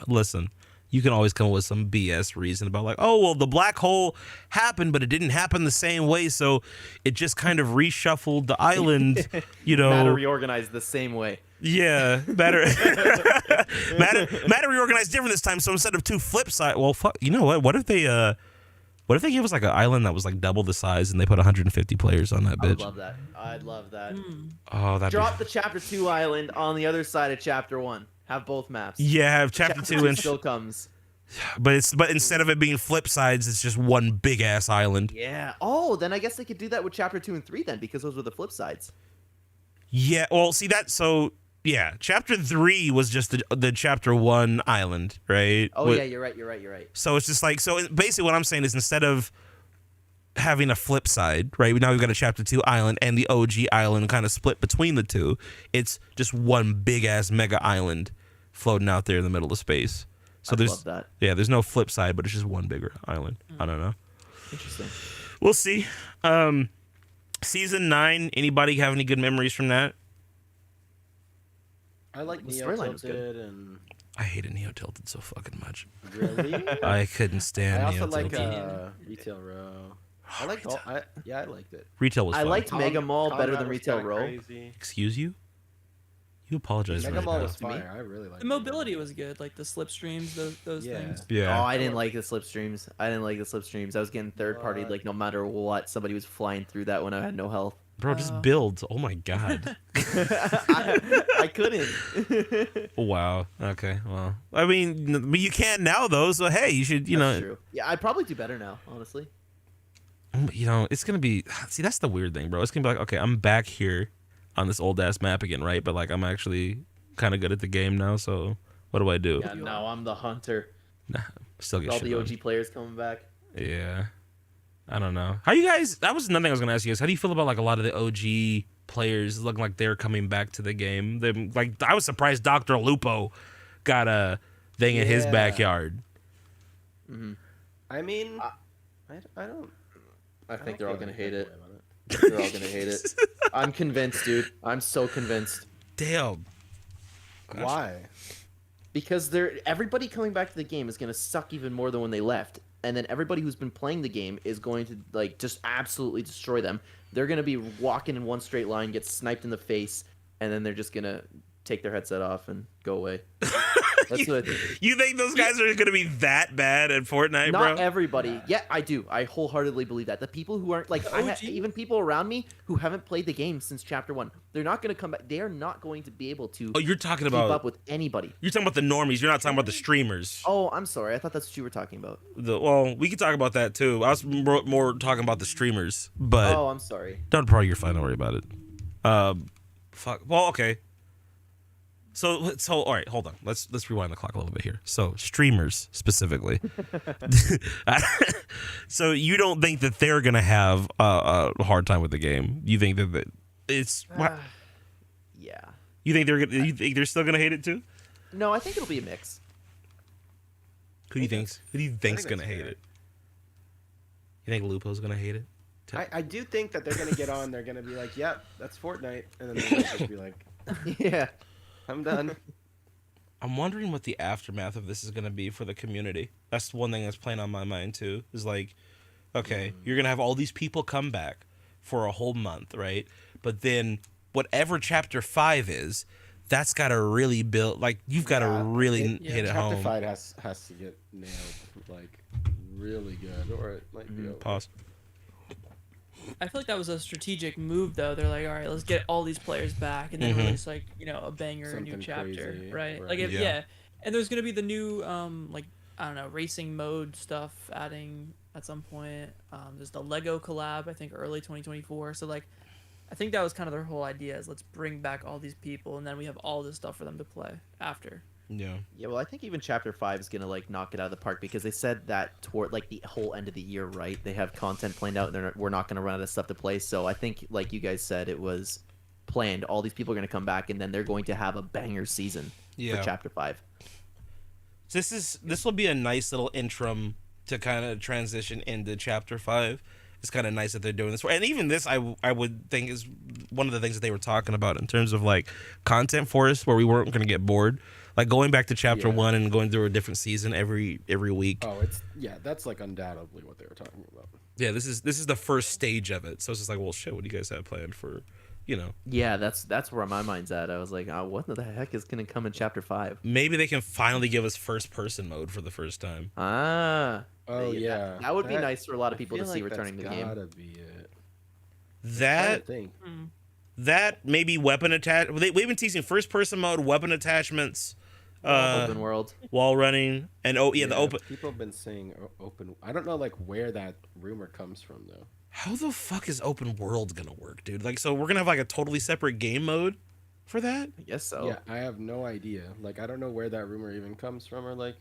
listen, you can always come up with some BS reason about like, oh, well, the black hole happened, but it didn't happen the same way, so it just kind of reshuffled the island, Matter reorganized the same way. Yeah, matter reorganized different this time. So instead of 2 flip side, well, fuck, you know what? What if they gave us like an island that was like double the size and they put 150 players on that I would bitch? love that. I'd love that. Oh, that Drop the Chapter 2 island on the other side of Chapter 1. Have both maps. yeah, have chapter 2 and still comes. but instead of it being flip sides, it's just one big ass island. Yeah. Oh, then I guess they could do that with Chapter 2 and 3 then, because those were the flip sides. Yeah, well, see that so. Yeah, chapter 3 was just the chapter 1 island, right? Oh yeah, you're right. So it's just like, so basically what I'm saying is instead of having a flip side, right? Now we've got a chapter 2 island and the OG island kind of split between the two. It's just one big ass mega island floating out there in the middle of space. So love that. Yeah, there's no flip side, but it's just one bigger island. I don't know. Interesting. We'll see. Season 9, anybody have any good memories from that? I like The Neo storyline was Tilted and I hated Neo Tilted so fucking much. really. I couldn't stand I also Neo like Tilted. Retail Row. I liked all. I liked it. Retail was I fun. liked Mega Mall better Combat than was Retail kinda Row. crazy. Excuse you? You apologize Mega right Mall now. was to me. fire. I really liked The mobility was good, like the slipstreams, those Yeah. things. Yeah. Oh, I didn't like the slipstreams. I was getting third party, What? like no matter what, somebody was flying through that when I had no health. Bro, just build. Oh my god. I couldn't. Wow. Okay. Well, I mean, but you can now though. So hey, you should. That's true. Yeah, I'd probably do better now, honestly. It's gonna be. See, that's the weird thing, bro. It's gonna be like, okay, I'm back here on this old ass map again, right? But like, I'm actually kind of good at the game now. So what do I do? Yeah, now I'm the hunter. Nah, still get All shit the on. OG players coming back. Yeah. I don't know. How you guys? That was another thing I was gonna ask you guys. How do you feel about like a lot of the OG players looking like they're coming back to the game? They like, I was surprised Dr. Lupo got a thing in his Yeah. backyard. I mean, I don't. I think they're feel all gonna any hate type it. of way about it. They're all gonna hate it. I'm convinced, dude. I'm so convinced. Damn. Why? Because everybody coming back to the game is gonna suck even more than when they left, and then everybody who's been playing the game is going to like just absolutely destroy them. They're gonna be walking in one straight line, get sniped in the face, and then they're just gonna take their headset off and go away. That's what I think. You think those guys are gonna be that bad at Fortnite, Not bro? everybody. Yeah, I do. I wholeheartedly believe that. The people who aren't like OG? even people around me who haven't played the game since chapter 1, they're not going to come back. They are not going to be able to Oh, you're talking keep about up with anybody. you're talking about the normies. You're not talking about the streamers. Oh, I'm sorry. I thought that's what you were talking about. Well, we can talk about that too. I was more talking about the streamers, but Oh, I'm sorry. don't probably you're fine. Don't worry about it. Fuck. Well, okay. So all right, hold on. Let's rewind the clock a little bit here. So streamers specifically. So you don't think that they're gonna have a hard time with the game? You think that it's what? Yeah. You think they're still gonna hate it too? No, I think it'll be a mix. Who do you think's that's gonna hate fair. it? You think Lupo's gonna hate it? I do think that they're gonna get on. They're gonna be like, "Yep, that's Fortnite," and then they'll just be like, Yeah. "I'm done." I'm wondering what the aftermath of this is going to be for the community. That's one thing that's playing on my mind too. Is like, okay, you're going to have all these people come back for a whole month, right? But then whatever chapter 5 is, that's got to really build. Like, you've got to Yeah, really it- hit it Chapter home. 5 has to get nailed like really good, or it might be over. Pause. I feel like that was a strategic move, though. They're like, all right, let's get all these players back, and then release like a banger, a new Something chapter, crazy, right? right. Like, Yeah. yeah. And there's gonna be the new like I don't know, racing mode stuff adding at some point. There's the Lego collab, I think early 2024. So like, I think that was kind of their whole idea is let's bring back all these people, and then we have all this stuff for them to play after. Yeah. Yeah, well, I think even chapter 5 is gonna like knock it out of the park because they said that toward like the whole end of the year, right? They have content planned out, and we're not gonna run out of stuff to play. So I think, like you guys said, it was planned. All these people are gonna come back, and then they're going to have a banger season Yeah. for chapter 5. This will be a nice little interim to kind of transition into chapter 5. It's kind of nice that they're doing this. And even this, I would think is one of the things that they were talking about in terms of like content for us, where we weren't going to get bored. Like going back to chapter Yeah. 1 and going through a different season every week. Oh, that's like undoubtedly what they were talking about. Yeah, this is the first stage of it. So it's just like, well, shit, what do you guys have planned for you know, Yeah, that's where my mind's at. I was like, what the heck is gonna come in chapter 5? maybe they can finally give us first person mode for the first time. Oh that- yeah, that would be nice for a lot of people to feel see like returning that's the game. Gotta be it. That Thing. that maybe weapon attach. We've been teasing first person mode, weapon attachments, Open world. wall running, and the open. People have been saying open. I don't know like where that rumor comes from though. How the fuck is open world gonna work, dude? Like, so we're gonna have like a totally separate game mode for that? I guess so. Yeah, I have no idea. Like, I don't know where that rumor even comes from, or like.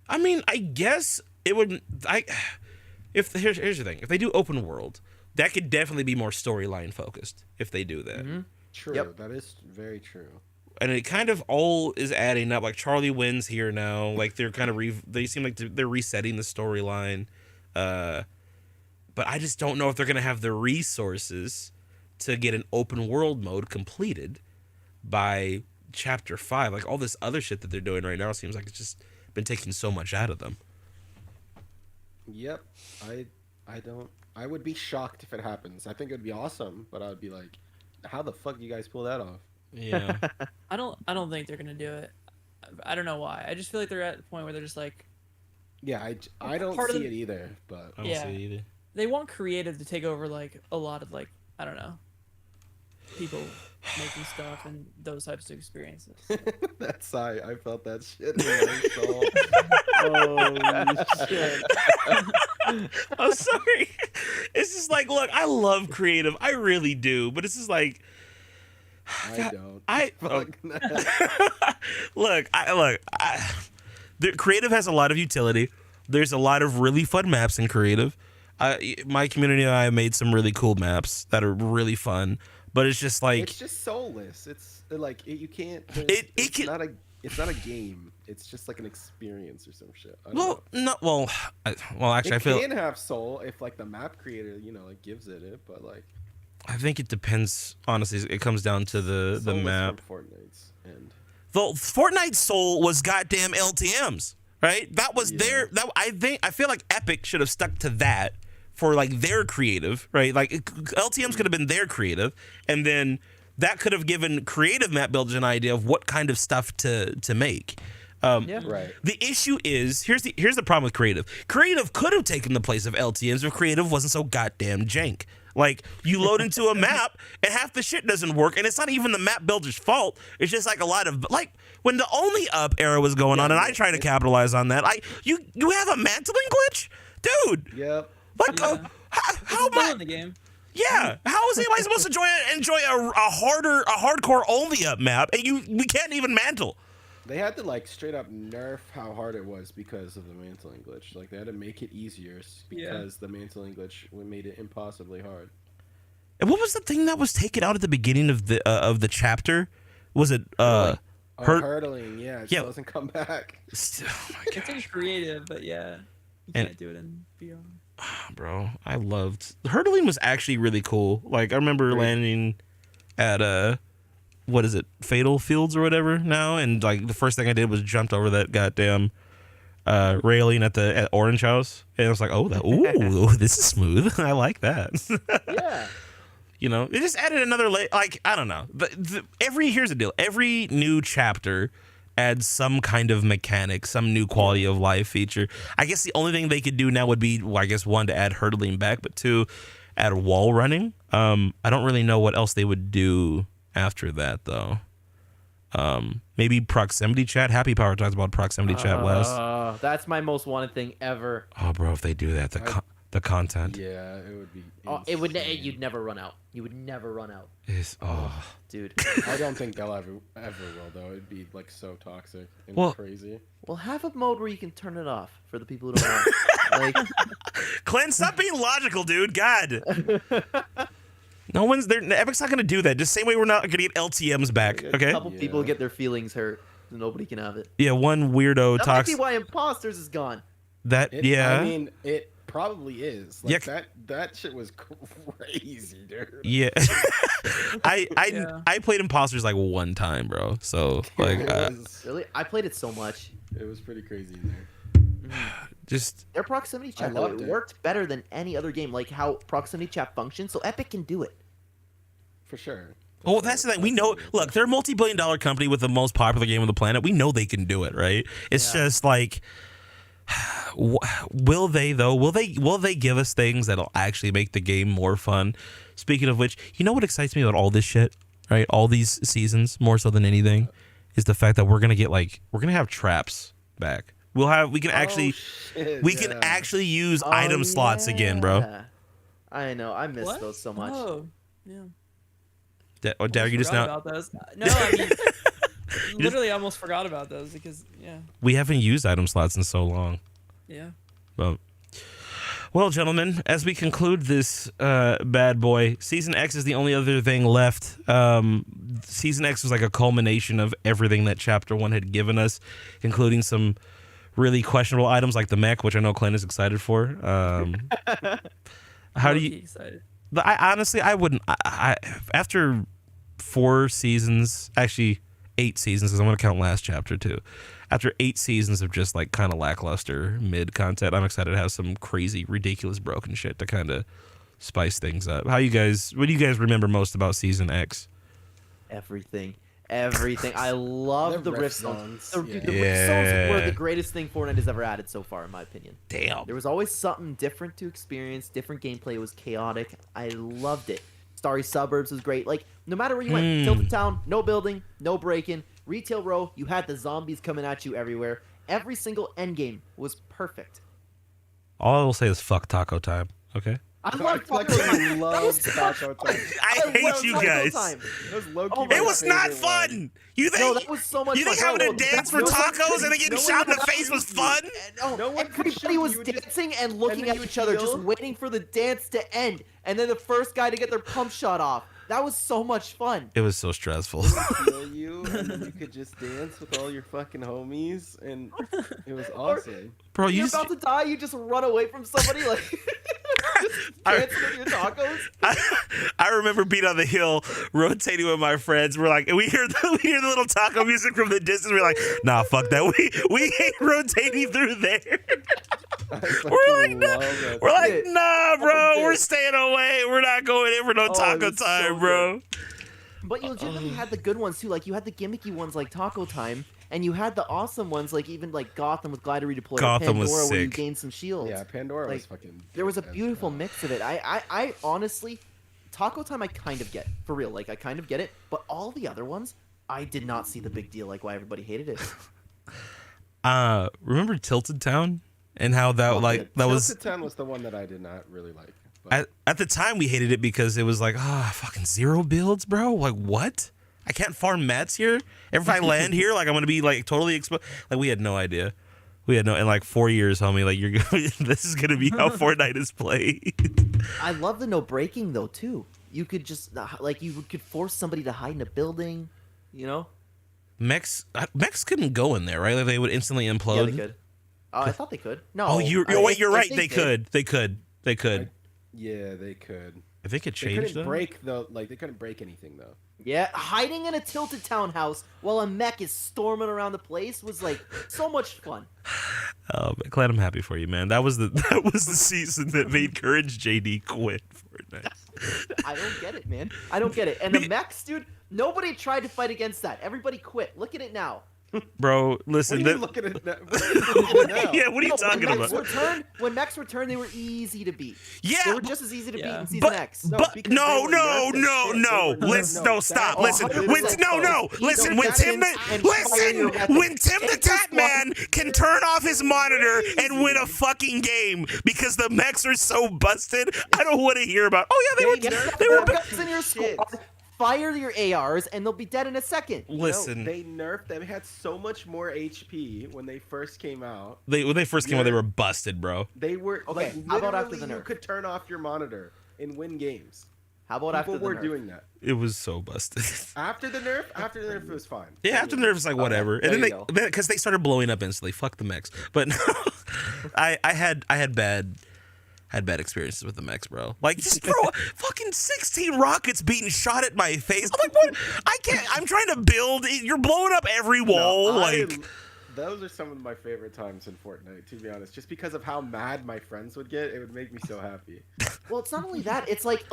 I mean, I guess it would. Here's the thing: if they do open world, that could definitely be more storyline focused. If they do that, True. Yep. That is very true. and it kind of all is adding up. Like Charlie wins here now. Like they're kind of they seem like they're resetting the storyline. But I just don't know if they're gonna have the resources to get an open world mode completed by chapter 5. Like all this other shit that they're doing right now seems like it's just been taking so much out of them. Yep. I would be shocked if it happens. I think it would be awesome, but I would be like, how the fuck do you guys pull that off? Yeah. I don't think they're gonna do it. I don't know why. I just feel like they're at the point where they're just like Yeah, I don't Part of see the- it either, but I don't Yeah. see it either. they want creative to take over like a lot of like I don't know people making stuff and those types of experiences. that's I felt that shit in my soul. Holy shit. I'm sorry. It's just like, look, I love creative. I really do. But it's just like, I don't. Look, Fuck that. the creative has a lot of utility. There's a lot of really fun maps in creative. My community and I have made some really cool maps that are really fun. But it's just like It's just soulless. It's like you can't. It can- It's not a game. It's just like an experience or some shit. I don't well, know. no, well, actually, I It feel can have soul if like the map creator, like gives it, but like I think it depends. Honestly, it comes down to the soulless map. from Fortnite's end. The Fortnite soul was goddamn LTMs, right? That was I feel like Epic should have stuck to that for like their creative, right? Like LTMs could have been their creative, and then that could have given creative map builders an idea of what kind of stuff to make. Yeah. Right. The issue is here's the problem with creative. Creative could have taken the place of LTMs if creative wasn't so goddamn jank. Like you load into a map and half the shit doesn't work, and it's not even the map builder's fault. It's just like a lot of like when the Only Up era was going on, and I tried to capitalize on that. You have a mantling glitch, dude. Yep. Like Yeah. how It's still am in the game. Yeah, how is anybody supposed to enjoy a hardcore Only Up map, and we can't even mantle? They had to like straight up nerf how hard it was because of the mantling glitch. Like they had to make it easier because the mantling glitch made it impossibly hard. And what was the thing that was taken out at the beginning of the chapter? Was it Hurdling, yeah, it Yeah. still doesn't come back. Oh my It's in creative, but yeah, you And- can't do it in VR. bro, I loved hurdling was actually really cool. Like I remember landing at what is it, Fatal Fields or whatever now, and like the first thing I did was jumped over that goddamn railing at Orange House, and I was like, ooh, this is smooth. I like that. Yeah. You know, it just added another like I don't know. Here's the deal. Every new chapter adds some kind of mechanic, some new quality of life feature. I guess the only thing they could do now would be, well, I guess one, to add hurdling back, but two, add wall running. I don't really know what else they would do after that though. Maybe proximity chat. Happy Power talks about proximity chat last. That's my most wanted thing ever. Oh, bro, if they do that, the content Yeah, it would be. Oh, you'd never run out. You would never run out, is dude. I don't think they'll ever will though. It'd be like so toxic and Well- crazy. Well, have a mode where you can turn it off for the people who don't want. Like, Clint, stop being logical, dude. God. No one's there. Epic's not gonna do that. Just same way we're not gonna get LTMs back. Okay. a couple Yeah. people get their feelings hurt, and nobody can have it. Yeah, one weirdo That might talks be why Imposters is gone. that. Yeah. I mean, it probably is. Like, Yeah. that shit was crazy, dude. Yeah. I Yeah. I played Imposters like one time, bro. So like Really, I played it so much. It was pretty crazy in there. just Their proximity chat, though, loved it it. worked better than any other game. Like how proximity chat functions, so Epic can do it. for sure. Oh, that's the thing. We know. Look, they're a multi-billion-dollar company with the most popular game on the planet. We know they can do it, right? It's just like, will they though? Will they give us things that'll actually make the game more fun? Speaking of which, you know what excites me about all this shit, right? All these seasons, more so than anything, is the fact that we're gonna have traps back. We can actually use item slots again, bro. I know. I miss those so much. Oh, yeah. Dad, you just now. About those. No, I mean, literally, almost forgot about those because We haven't used item slots in so long. yeah. Well, gentlemen, as we conclude this bad boy, Season X is the only other thing left. Season X was like a culmination of everything that Chapter 1 had given us, including some really questionable items like the mech, which I know Clint is excited for. How do you? Excited. I honestly, I wouldn't. After 4 seasons, actually 8 seasons, because I'm going to count last chapter too. After 8 seasons of just like kind of lackluster mid content, I'm excited to have some crazy, ridiculous, broken shit to kind of spice things up. What do you guys remember most about Season X? Everything. I love the rift zones. The rift zones were the greatest thing Fortnite has ever added so far, in my opinion. Damn. There was always something different to experience, different gameplay. It was chaotic. I loved it. Starry Suburbs was great. Like, no matter where you went, Tilted Town, no building, no break-in. Retail Row, you had the zombies coming at you everywhere. Every single endgame was perfect. All I will say is fuck taco time, okay? I love Like Taco Time. I love Taco Time. I hate love you Taco guys. Time. That was low-key Oh my It was not favorite one. fun. You think? No, that was so much You think fun. having to dance for tacos and then getting shot in the face was fun? No one could shoot Everybody you. was You would just- dancing and looking then at you would each other, just heal. waiting for the dance to end, and then the first guy to get their pump shot off. That was so much fun. It was so stressful. Kill you, and then you could just dance with all your fucking homies, and it was awesome. Bro, You're about to die, you just run away from somebody, like just dancing with your tacos. I remember being on the hill, rotating with my friends. We're like, and we hear the little taco music from the distance. We're like, nah, fuck that. We ain't rotating through there. We're like, nah, bro. We're staying away. We're not going in for no taco it's so time, good. bro. But you legitimately had the good ones too. Like you had the gimmicky ones like Taco Time, and you had the awesome ones like even like Gotham with glider redeploy. Gotham Pandora, was where you sick. gained some shields. Yeah, Pandora was Like, fucking. There was a dope as beautiful well. mix of it. I honestly, Taco Time I kind of get for real. Like I kind of get it. But all the other ones, I did not see the big deal. Like why everybody hated it. Remember Tilted Town and how that was Tilted Town was the one that I did not really like. But at the time we hated it because it was like, fucking 0 builds, bro. Like what? I can't farm mats here. If I land here, like I'm gonna be like totally exposed. Like we had no idea. In like 4 years, homie. Like you're gonna, this is gonna be how Fortnite is played. I love the no breaking though too. You could just like you could force somebody to hide in a building. You know? Mechs couldn't go in there, right? Like they would instantly implode. Yeah, they could. Oh, I thought they could. No. Oh, you're if right. they They did- could. yeah, they could. I think it They changed couldn't though. break they couldn't break anything though. Yeah, hiding in a Tilted Town house while a mech is storming around the place was like so much fun. Oh, man, glad I'm happy for you, man. That was the season that made Courage JD quit Fortnite. I don't get it, man. I don't get it. And the mechs, dude, nobody tried to fight against that. Everybody quit. Look at it now. Bro, listen. What are you looking at now? What are you looking at now? Yeah, what are you No, talking about? When mechs returned, they were easy to beat. Yeah, They were just as easy to beat Yeah. in Season X. But because no, they were nerfed as shit. They were listen, nerfed. no, No, stop, that- listen, 100% listen, Go when Tim back and fire your weapon. when Tim the Take your Tap Man can turn off his monitor and win a fucking game because the mechs are so busted, I don't want to hear about. Oh yeah, they were. guys in your squad. Fire your ARs and they'll be dead in a second. Listen, They nerfed them. They had so much more HP when they first came out. when they first came out, they were busted, bro. They were Okay, like how about after literally the you nerf? could turn off your monitor and win games. How about People after the were nerf? doing that. It was so busted. After the nerf, it was fine. Yeah, after the nerf, it's like whatever, and there then you they because they started blowing up instantly. Fuck the mechs, but no, I had bad experiences with the mechs, bro. Like just bro, fucking 16 rockets being shot at my face. I'm like, what? I can't. I'm trying to build. You're blowing up every wall. No, like those are some of my favorite times in Fortnite, to be honest. Just because of how mad my friends would get, it would make me so happy. Well, it's not only that. It's like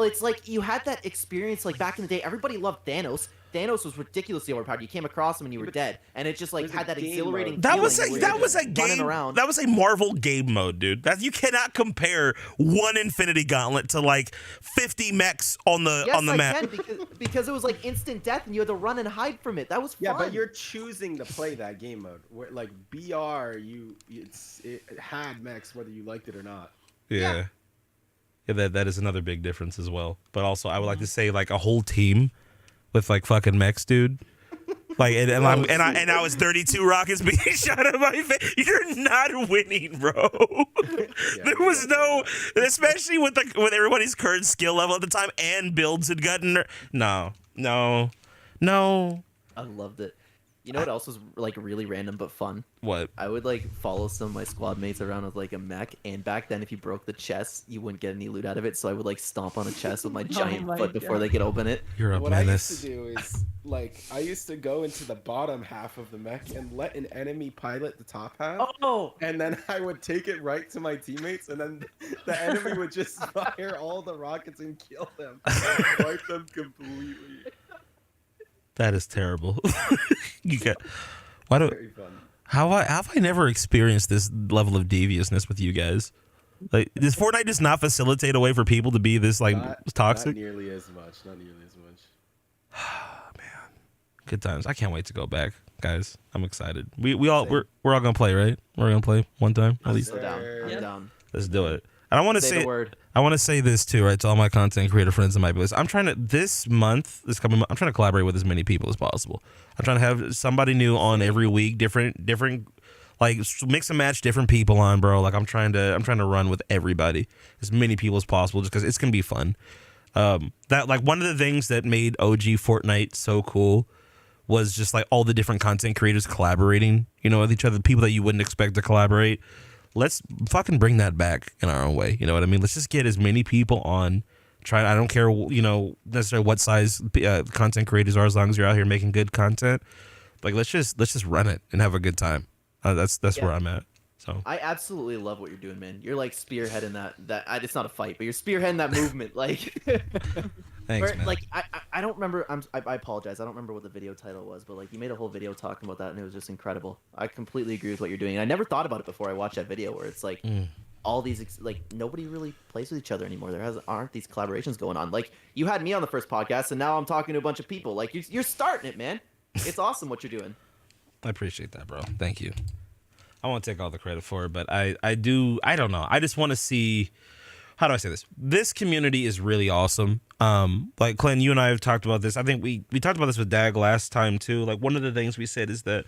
you had that experience like back in the day. Everybody loved Thanos. Thanos was ridiculously overpowered. You came across him and you were dead, and it just like There's a had that game exhilarating. mode. That was feeling a where that you're was a just running game. around. That was a Marvel game mode, dude. That you cannot compare one Infinity Gauntlet to like 50 mechs on the Yes, on the I map. can because it was like instant death and you had to run and hide from it. That was fun. Yeah, but you're choosing to play that game mode. Where, like BR, it had mechs whether you liked it or not. Yeah. Yeah, that is another big difference as well. But also, I would like to say like a whole team with like fucking mechs, dude. Like and I was 32 rockets being shot at my face. You're not winning, bro. There was no, especially with everybody's current skill level at the time and builds had gotten. No. I loved it. You know what else was like really random but fun? What? I would like follow some of my squad mates around with like a mech, and back then if you broke the chest, you wouldn't get any loot out of it. So I would like stomp on a chest with my giant my foot before God. they could open it. You're a What I menace. used to do is like I used to go into the bottom half of the mech and let an enemy pilot the top half. Oh, And then I would take it right to my teammates, and then the enemy would just fire all the rockets and kill them, wipe them completely. That is terrible. You got. Why do? Very fun. How have I never experienced this level of deviousness with you guys? Like, does Fortnite just not facilitate a way for people to be this like toxic? Not nearly as much. Not nearly as much. Good times. I can't wait to go back, guys. I'm excited. We're all gonna play, right? We're gonna play one time at least. so down. I'm Yeah. down. Let's do it. And I want to Say say, the word. I want to say this too, right? To all my content creator friends in my place, I'm trying to this coming month, I'm trying to collaborate with as many people as possible. I'm trying to have somebody new on every week, different, like mix and match different people on, bro. Like I'm trying to run with everybody, as many people as possible, just because it's gonna be fun. That like one of the things that made OG Fortnite so cool was just like all the different content creators collaborating, with each other, people that you wouldn't expect to collaborate. Let's fucking bring that back in our own way. You know what I mean? Let's just get as many people on. I don't care, necessarily what size content creators are, as long as you're out here making good content. Like let's just run it and have a good time. That's where I'm at. So I absolutely love what you're doing, man. You're like spearheading that. It's not a fight, but you're spearheading that movement. Like, thanks, where, man. like I don't remember. I apologize. I don't remember what the video title was, but like you made a whole video talking about that, and it was just incredible. I completely agree with what you're doing. And I never thought about it before I watched that video, where it's like all these like nobody really plays with each other anymore. Aren't these collaborations going on? Like you had me on the first podcast, and now I'm talking to a bunch of people. Like you're starting it, man. It's awesome what you're doing. I appreciate that, bro. Thank you. I won't take all the credit for it, but I don't know. I just want to see, how do I say this? This community is really awesome. Like Clint, you and I have talked about this. I think we talked about this with Dag last time too. Like one of the things we said is that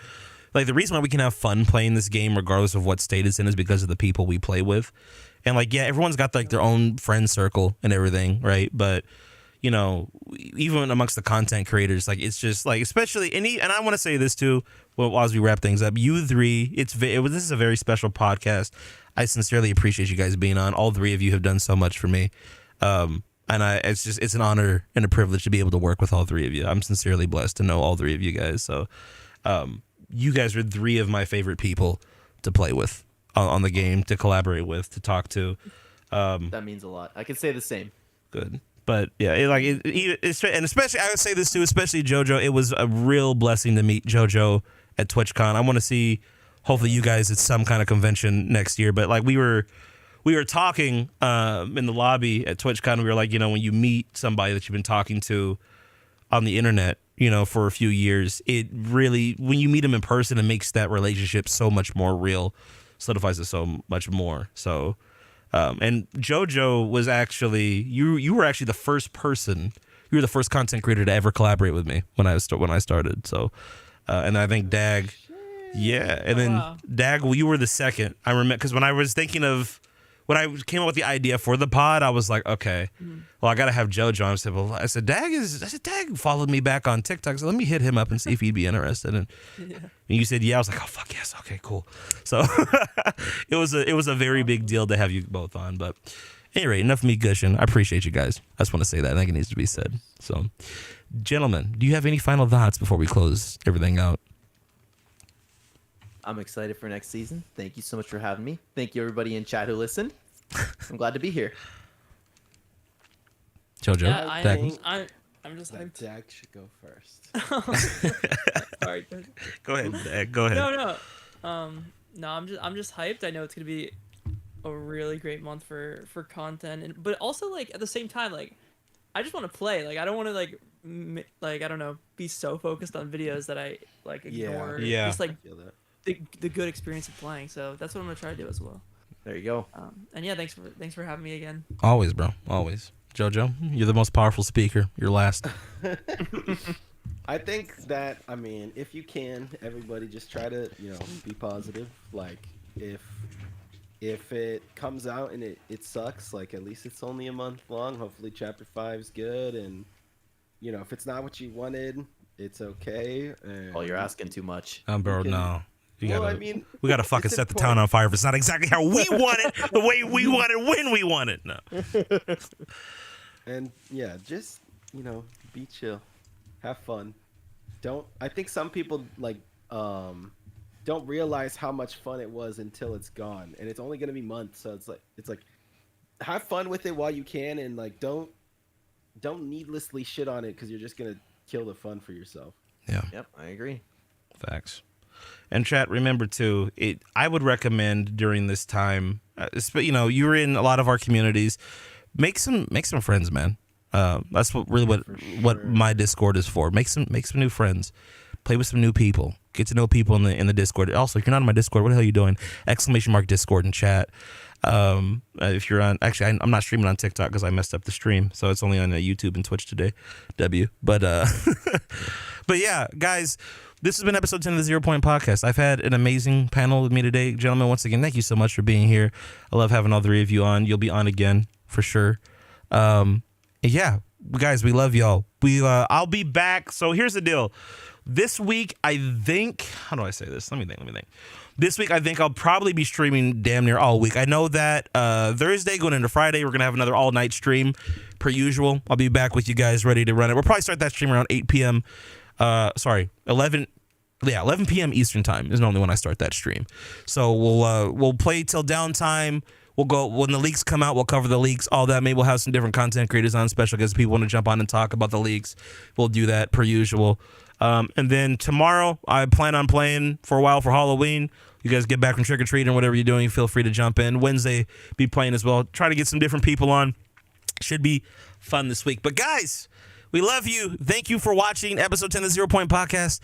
like the reason why we can have fun playing this game regardless of what state it's in is because of the people we play with. And like, yeah, everyone's got like their own friend circle and everything, right? But even amongst the content creators, like it's just like, especially and I want to say this too, well, as we wrap things up, you three, this is a very special podcast. I sincerely appreciate you guys being on. All three of you have done so much for me, and it's an honor and a privilege to be able to work with all three of you. I'm sincerely blessed to know all three of you guys. So, you guys are three of my favorite people to play with on the game, to collaborate with, to talk to. That means a lot. I can say the same. Good. But yeah, and especially I would say this too, especially JoJo. It was a real blessing to meet JoJo at TwitchCon. I want to see, hopefully, you guys at some kind of convention next year. But like we were talking in the lobby at TwitchCon. We were like, when you meet somebody that you've been talking to on the internet, for a few years, it really, when you meet them in person, it makes that relationship so much more real, solidifies it so much more. So. And JoJo was actually you were actually the first person. You were the first content creator to ever collaborate with me when I started. So, and I think Dag, yeah, and then Dag, you were the second. I remember because when I I came up with the idea for the pod, I was like, okay, well, I gotta have JoJo. I said, Dag followed me back on TikTok, so let me hit him up and see if he'd be interested. And you said, yeah. I was like, oh fuck yes, okay, cool. So it was a very big deal to have you both on. But anyway, enough of me gushing. I appreciate you guys. I just want to say that. I think it needs to be said. So, gentlemen, do you have any final thoughts before we close everything out? I'm excited for next season. Thank you so much for having me. Thank you, everybody in chat who listened. I'm glad to be here. Jojo, Yeah, Dak? I'm just That hyped. Dak should go first. Sorry. Go ahead, Dak, go ahead. No, I'm just hyped. I know it's gonna be a really great month for content, but also like at the same time, like I just want to play. Like I don't want to like I don't know, be so focused on videos that I like ignore Yeah. just like I feel that. the good experience of playing. So that's what I'm gonna try to do as well. There you go. And yeah, thanks for having me again. Always, bro. Always. Jojo, you're the most powerful speaker. You're last. I think that, I mean, if you can, everybody just try to, be positive. Like, if it comes out and it sucks, like, at least it's only a month long. Hopefully Chapter 5's good, and, if it's not what you wanted, it's okay. And Oh, you're asking too much. Bro, can- no. We Well, gotta, I mean, we gotta fucking it's set the town important. on fire if it's not exactly how we want it, the way we want it, when we want it. No. And, yeah, just, be chill. Have fun. I think some people, like, don't realize how much fun it was until it's gone, and it's only gonna be months. So it's like, have fun with it while you can, and like don't needlessly shit on it because you're just gonna kill the fun for yourself. Yeah. Yep, I agree. Facts. And chat, remember too, I would recommend during this time, you're in a lot of our communities, make some friends, man. That's what my Discord is for. Make some new friends. Play with some new people. Get to know people in the Discord. Also, if you're not on my Discord, what the hell are you doing? !Discord in chat. If you're on, actually, I'm not streaming on TikTok because I messed up the stream, so it's only on YouTube and Twitch today. But but yeah, guys, this has been episode 10 of the 0 Point Podcast. I've had an amazing panel with me today, gentlemen. Once again, thank you so much for being here. I love having all three of you on. You'll be on again for sure. Yeah, guys, we love y'all. I'll be back. So here's the deal. This week, I think, how do I say this? Let me think. This week, I think I'll probably be streaming damn near all week. I know that Thursday going into Friday, we're going to have another all-night stream per usual. I'll be back with you guys ready to run it. We'll probably start that stream around 8 p.m. 11 p.m. Eastern time is normally when I start that stream. So we'll play till downtime. We'll go when the leaks come out. We'll cover the leaks, all that. Maybe we'll have some different content creators on, special guests. People want to jump on and talk about the leaks. We'll do that per usual. And then tomorrow, I plan on playing for a while for Halloween. You guys get back from trick or treating, whatever you're doing, feel free to jump in. Wednesday, be playing as well. Try to get some different people on. Should be fun this week. But guys, we love you. Thank you for watching episode 10 of the 0 Point Podcast.